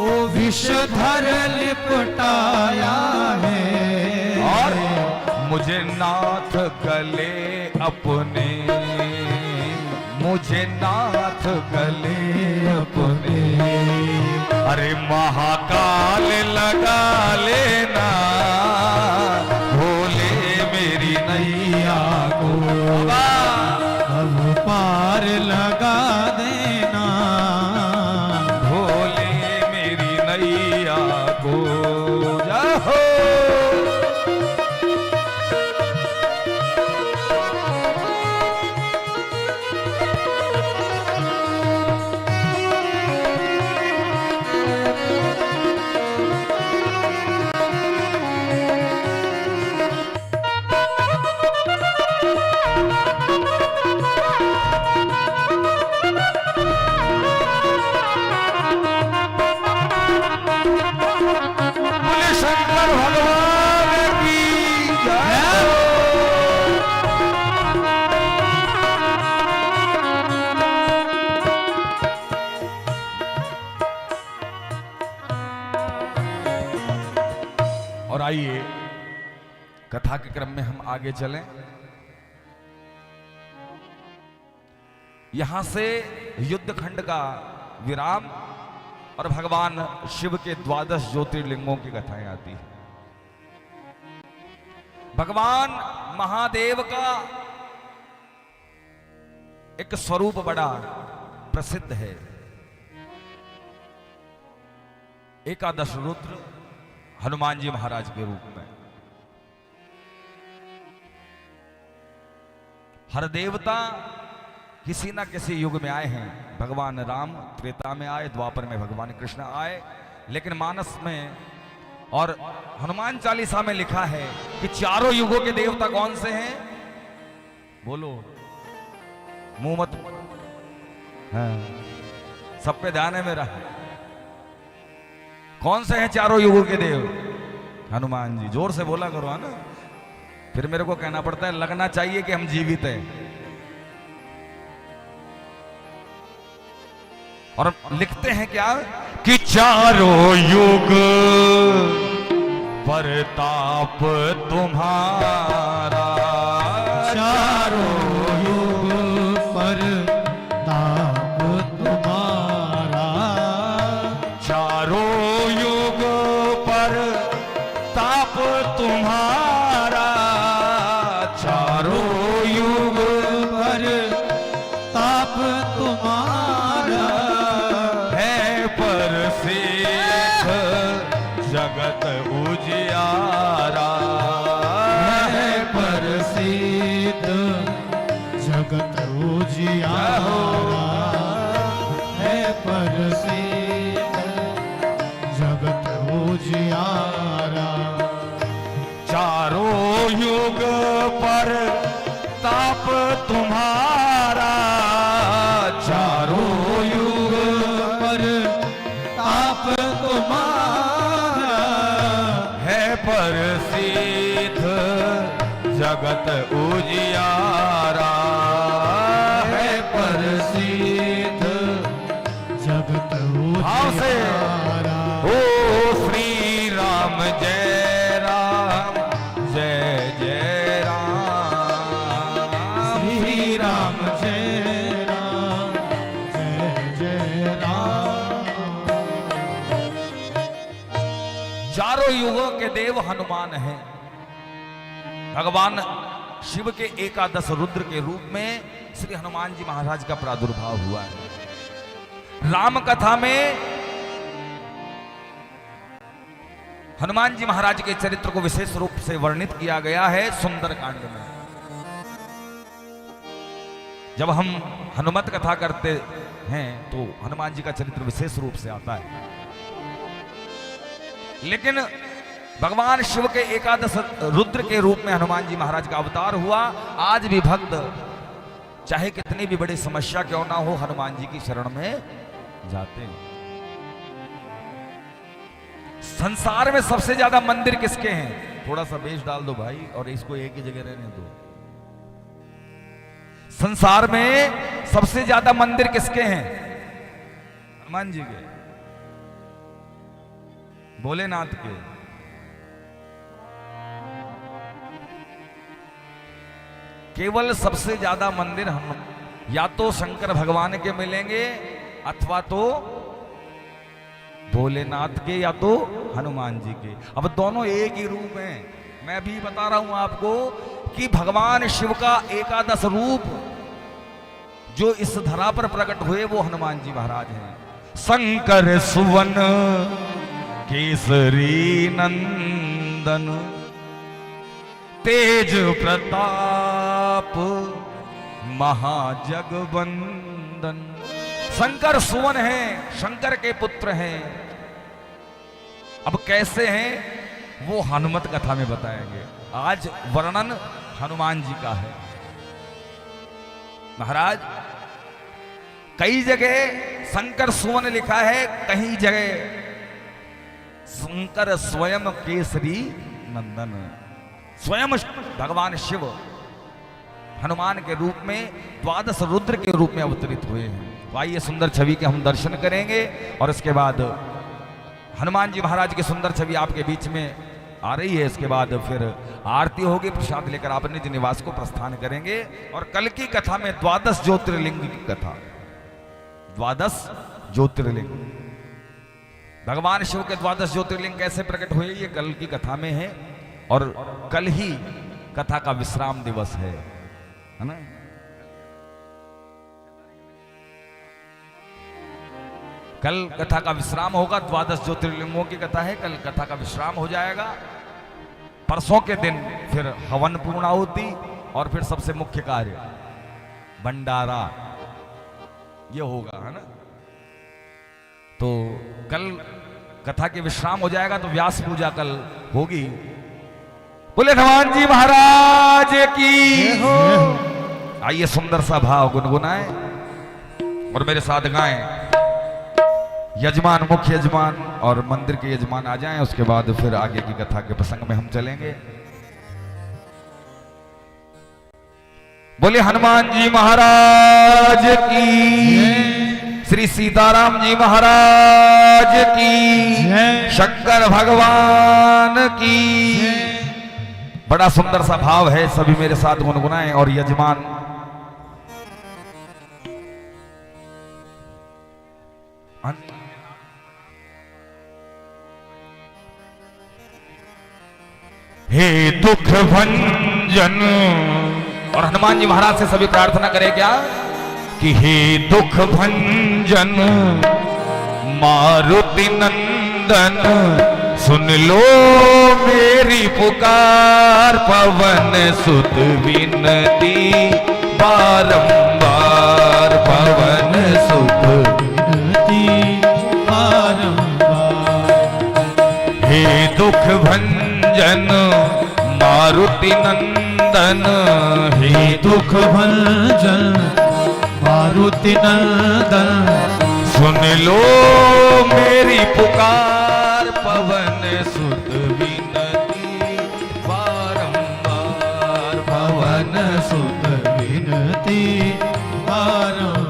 ओ विषधर लिपटाया है। और मुझे नाथ गले अपने, मुझे नाथ गले अपने, अरे महाकाल लगा लेना भोले मेरी नैया को। अब पार लगा देना भोले मेरी नैया को। जाहो शंकर भगवान की जय। और आइए कथा के क्रम में हम आगे चलें। यहां से युद्ध खंड का विराम और भगवान शिव के 12 ज्योतिर्लिंगों की कथाएं आती हैं। भगवान महादेव का एक स्वरूप बड़ा प्रसिद्ध है। एकादश रुद्र हनुमान जी महाराज के रूप में। हर देवता किसी ना किसी युग में आए हैं। भगवान राम त्रेता में आए, द्वापर में भगवान कृष्ण आए, लेकिन मानस में और हनुमान चालीसा में लिखा है कि चारों युगों के देवता कौन से हैं? बोलो, मुंह मत, हाँ, सब पे ध्यान है मेरा। कौन से हैं चारों युगों के देव? हनुमान जी। जोर से बोला करो, है ना, फिर मेरे को कहना पड़ता है, लगना चाहिए कि हम जीवित हैं। और लिखते हैं क्या कि चारों युग परताप तुम्हारा, चारों युग पर ताप तुम्हारा, चारों युग पर ताप तुम्हारा, चारों युग पर ताप तुम्हारा, जगत उजियारा, है प्रसिद्ध जगत उजियारा, है प्रसिद्ध जगत उजियारा। चारों युग पर ताप तुम्हारा, चारों युग पर ताप तुम्हारा, प्रसिद्ध जगत उजियारा, है प्रसिद्ध जगत भाव से राम ओ श्री राम जय राम जय जय राम श्री राम जय राम जय जय राम। चारों युगों के देव हनुमान हैं। भगवान शिव के एकादश रुद्र के रूप में श्री हनुमान जी महाराज का प्रादुर्भाव हुआ है। राम कथा में हनुमान जी महाराज के चरित्र को विशेष रूप से वर्णित किया गया है सुंदर कांड में। जब हम हनुमत कथा करते हैं तो हनुमान जी का चरित्र विशेष रूप से आता है, लेकिन भगवान शिव के एकादश रुद्र के रूप में हनुमान जी महाराज का अवतार हुआ। आज भी भक्त चाहे कितनी भी बड़ी समस्या क्यों ना हो, हनुमान जी की शरण में जाते हैं। संसार में सबसे ज्यादा मंदिर किसके हैं? थोड़ा सा बेस डाल दो भाई और इसको एक ही जगह रहने दो। संसार में सबसे ज्यादा मंदिर किसके हैं? हनुमान जी के, भोलेनाथ के। केवल सबसे ज्यादा मंदिर हम या तो शंकर भगवान के मिलेंगे अथवा तो भोलेनाथ के या तो हनुमान जी के। अब दोनों एक ही रूप हैं। मैं भी बता रहा हूं आपको कि भगवान शिव का एकादश रूप जो इस धरा पर प्रकट हुए वो हनुमान जी महाराज हैं। शंकर सुवन केसरी नंदन तेज प्रताप महाजगवंदन। शंकर सुवन है, शंकर के पुत्र हैं। अब कैसे हैं वो हनुमत कथा में बताएंगे। आज वर्णन हनुमान जी का है। महाराज कई जगह शंकर सुवन लिखा है, कहीं जगह शंकर स्वयं केसरी नंदन। स्वयं भगवान शिव हनुमान के रूप में द्वादश रुद्र के रूप में अवतरित हुए हैं। तो आइए सुंदर छवि के हम दर्शन करेंगे और इसके बाद हनुमान जी महाराज की सुंदर छवि आपके बीच में आ रही है। इसके बाद फिर आरती होगी, प्रसाद लेकर आप निज निवास को प्रस्थान करेंगे। और कल की कथा में द्वादश ज्योतिर्लिंग की कथा, द्वादश ज्योतिर्लिंग, भगवान शिव के द्वादश ज्योतिर्लिंग कैसे प्रकट हुए ये कल की कथा में है। और कल ही कथा का विश्राम दिवस है ना। कल कथा का विश्राम होगा। द्वादश ज्योतिर्लिंगों की कथा है, कल कथा का विश्राम हो जाएगा। परसों के दिन फिर हवन पूर्णाहुति और फिर सबसे मुख्य कार्य भंडारा ये होगा, है ना। तो कल कथा के विश्राम हो जाएगा तो व्यास पूजा कल होगी। बोले हनुमान जी महाराज की हो। आइए सुंदर सा भाव गुनगुनाए और मेरे साथ गाएं। यजमान, मुख्य यजमान और मंदिर के यजमान आ जाएं। उसके बाद फिर आगे की कथा के प्रसंग में हम चलेंगे। बोले हनुमान जी महाराज की, श्री सीताराम जी महाराज की, शंकर भगवान की। बड़ा सुंदर सा भाव है, सभी मेरे साथ गुनगुनाएं। और यजमान हे दुख भंजन। और हनुमान जी महाराज से सभी प्रार्थना करें क्या कि हे दुख भंजन मारुति नंदन सुन लो मेरी पुकार। पवन सुत विनती बारंबार, पवन सुत विनती बारंबार। हे दुख भंजन मारुति नंदन, हे दुख भंजन मारुति नंदन सुन लो मेरी पुकार। पवन सुत विनती बारंबार, पवन सुत विनती बारंबार।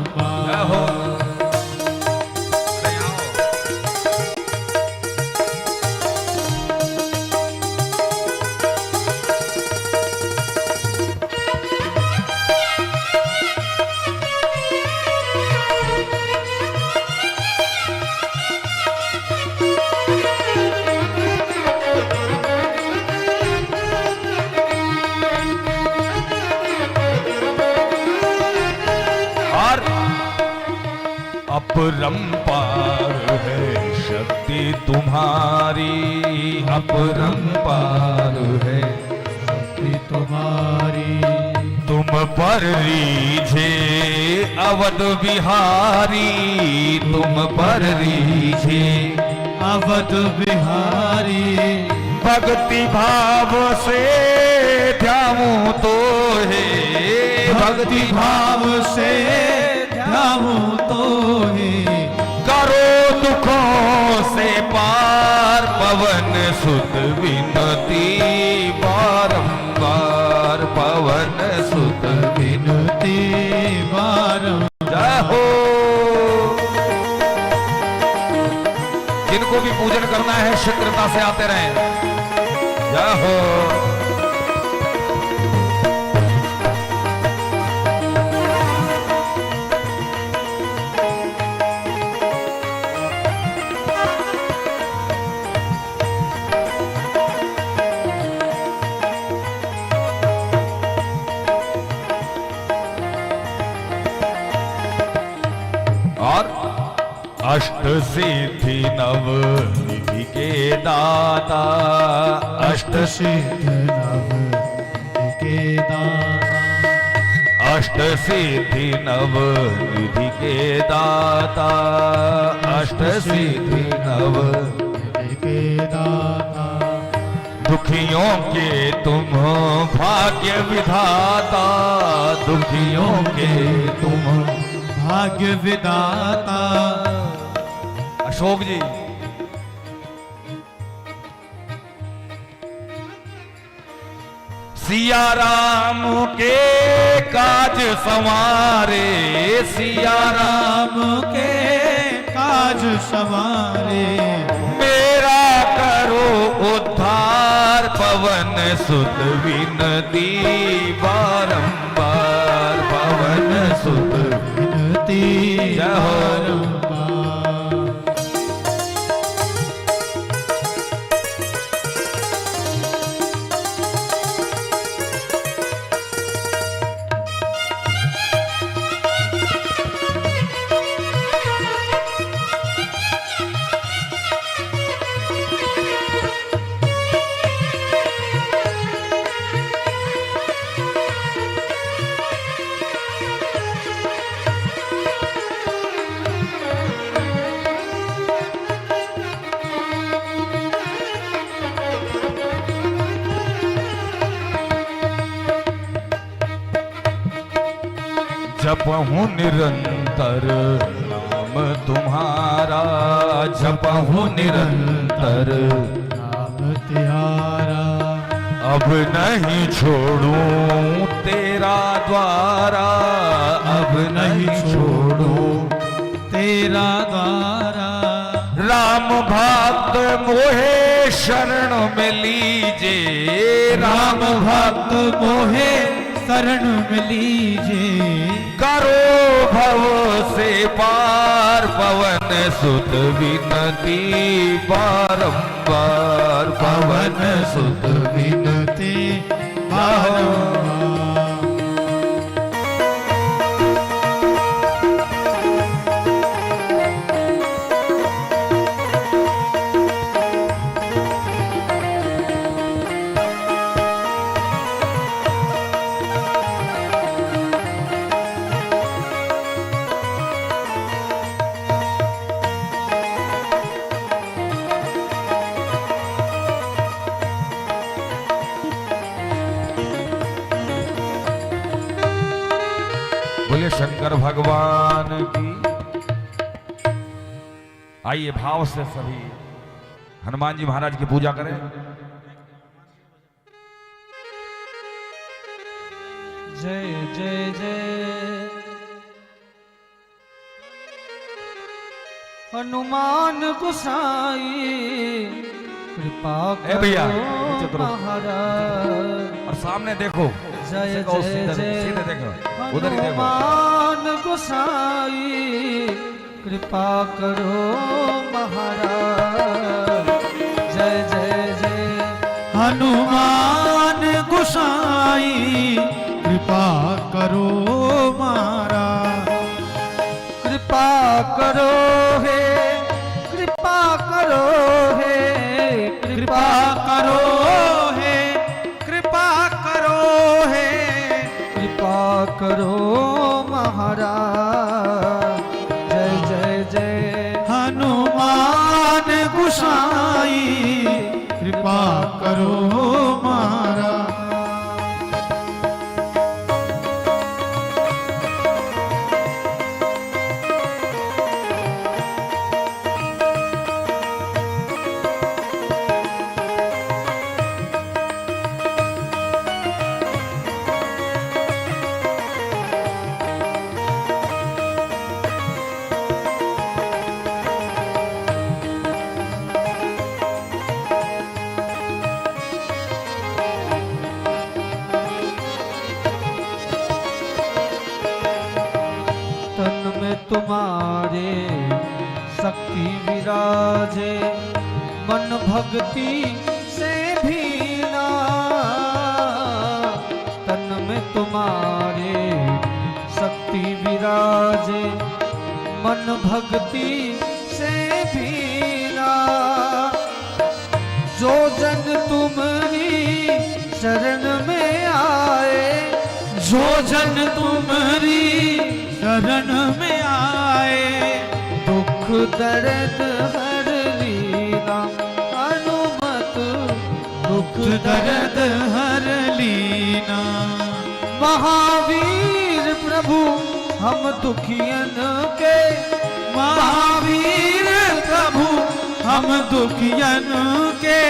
अपरंपार है शक्ति तुम्हारी, अपरंपार है शक्ति तुम्हारी। तुम पर रीझे अवध बिहारी, तुम पर रीझे अवध बिहारी। भक्ति भाव से ध्याऊं तो है, भक्ति भाव से ध्याऊं तो है। करो दुखों से पार पवन सुत विनती बारंबार, पवन सुत विनती बारंबार। जय हो। जिनको भी पूजन करना है शीघ्रता से आते रहें। जय हो। और अष्ट सिद्धि नव निधि के दाता, अष्ट सिद्ध नव के दाता। अष्ट सिद्धि नव निधि के दाता, अष्ट सिद्धि नव के दाता। दुखियों के तुम भाग्य विधाता, दुखियों के तुम भाग्य विदाता। अशोक जी सिया राम के काज संवारे, सिया राम राम के काज सवारे। मेरा करो उद्धार पवन सुत विनती बारंबार, पवन सुत विनती जय हो। बारंबार। जपहूँ निरंतर नाम तुम्हारा, जपहूँ निरंतर नाम तिहारा। अब नहीं छोड़ूं तेरा द्वारा, अब नहीं छोड़ूं तेरा द्वारा। राम भक्त मोहे शरण में लीजे, राम भक्त मोहे शरण में लीजे। करो भव से पार पवन सुत विनती बारंबार, पवन सुत विनती बारंबार। बोले शंकर भगवान की। आइए भाव से सभी हनुमान जी महाराज की पूजा करें। जय जय जय हनुमान गोसाई कृपा ए भैया, करो नीचे उतरो। महाराज। और सामने देखो, जय सीधे कहो, जय सीधे जय सीधे देखो, उधर ही देखो। हनुमान गोसाई कृपा करो महाराज। जय जय जय हनुमान गोसाई कृपा करो महाराज। कृपा करो करो महाराज। जय जय जय हनुमान गोसाई कृपा करो महाराज। तन में तुम्हारे शक्ति विराजे, मन भक्ति से भीना। तन में तुम्हारे शक्ति विराजे, मन भक्ति से भीना। जो जन तुम्हारी शरण में आए, जो जन तुम्हारी शरण में आए, दुख दर्द हर लीना। हनुमत दुख दर्द हर लीना। महावीर प्रभु हम दुखियन के, महावीर प्रभु हम दुखियन के,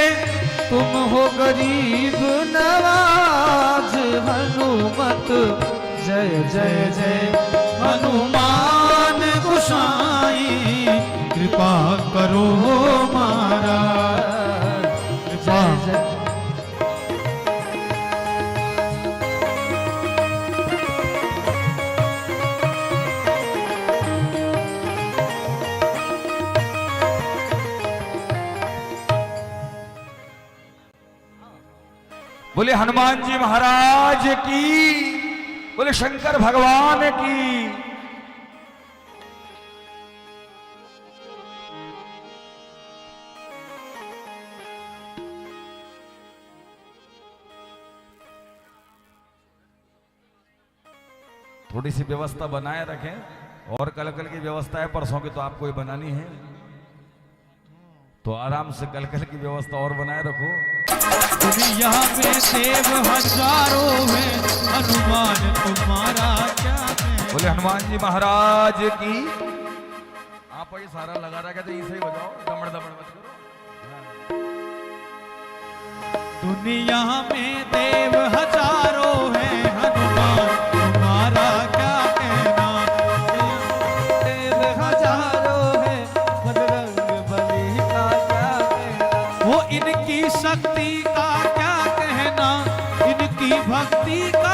तुम हो गरीब नवाज। हनुमत जय जय जय हनुमान गोसाई कृपा करो महाराज। जय जय। बोले हनुमान जी महाराज की, बोले शंकर भगवान की। थोड़ी सी व्यवस्था बनाए रखें, और कल की व्यवस्था है परसों की तो आपको ही बनानी है, तो आराम से कल की व्यवस्था और बनाए रखो। दुनिया में देव हजारों हैं, हनुमान तुम्हारा क्या है। बोले हनुमान जी महाराज की। आप ये सारा लगा रखा तो इसे ही बजाओ, दमड़ दमड़ मत करो। दुनिया में देव हजारों हैं, हनुमान तुम्हारा क्या कहना। देव हजारों है, बजरंग बली का क्या कहना। वो इनकी शक्ति का क्या कहना, इनकी भक्ति का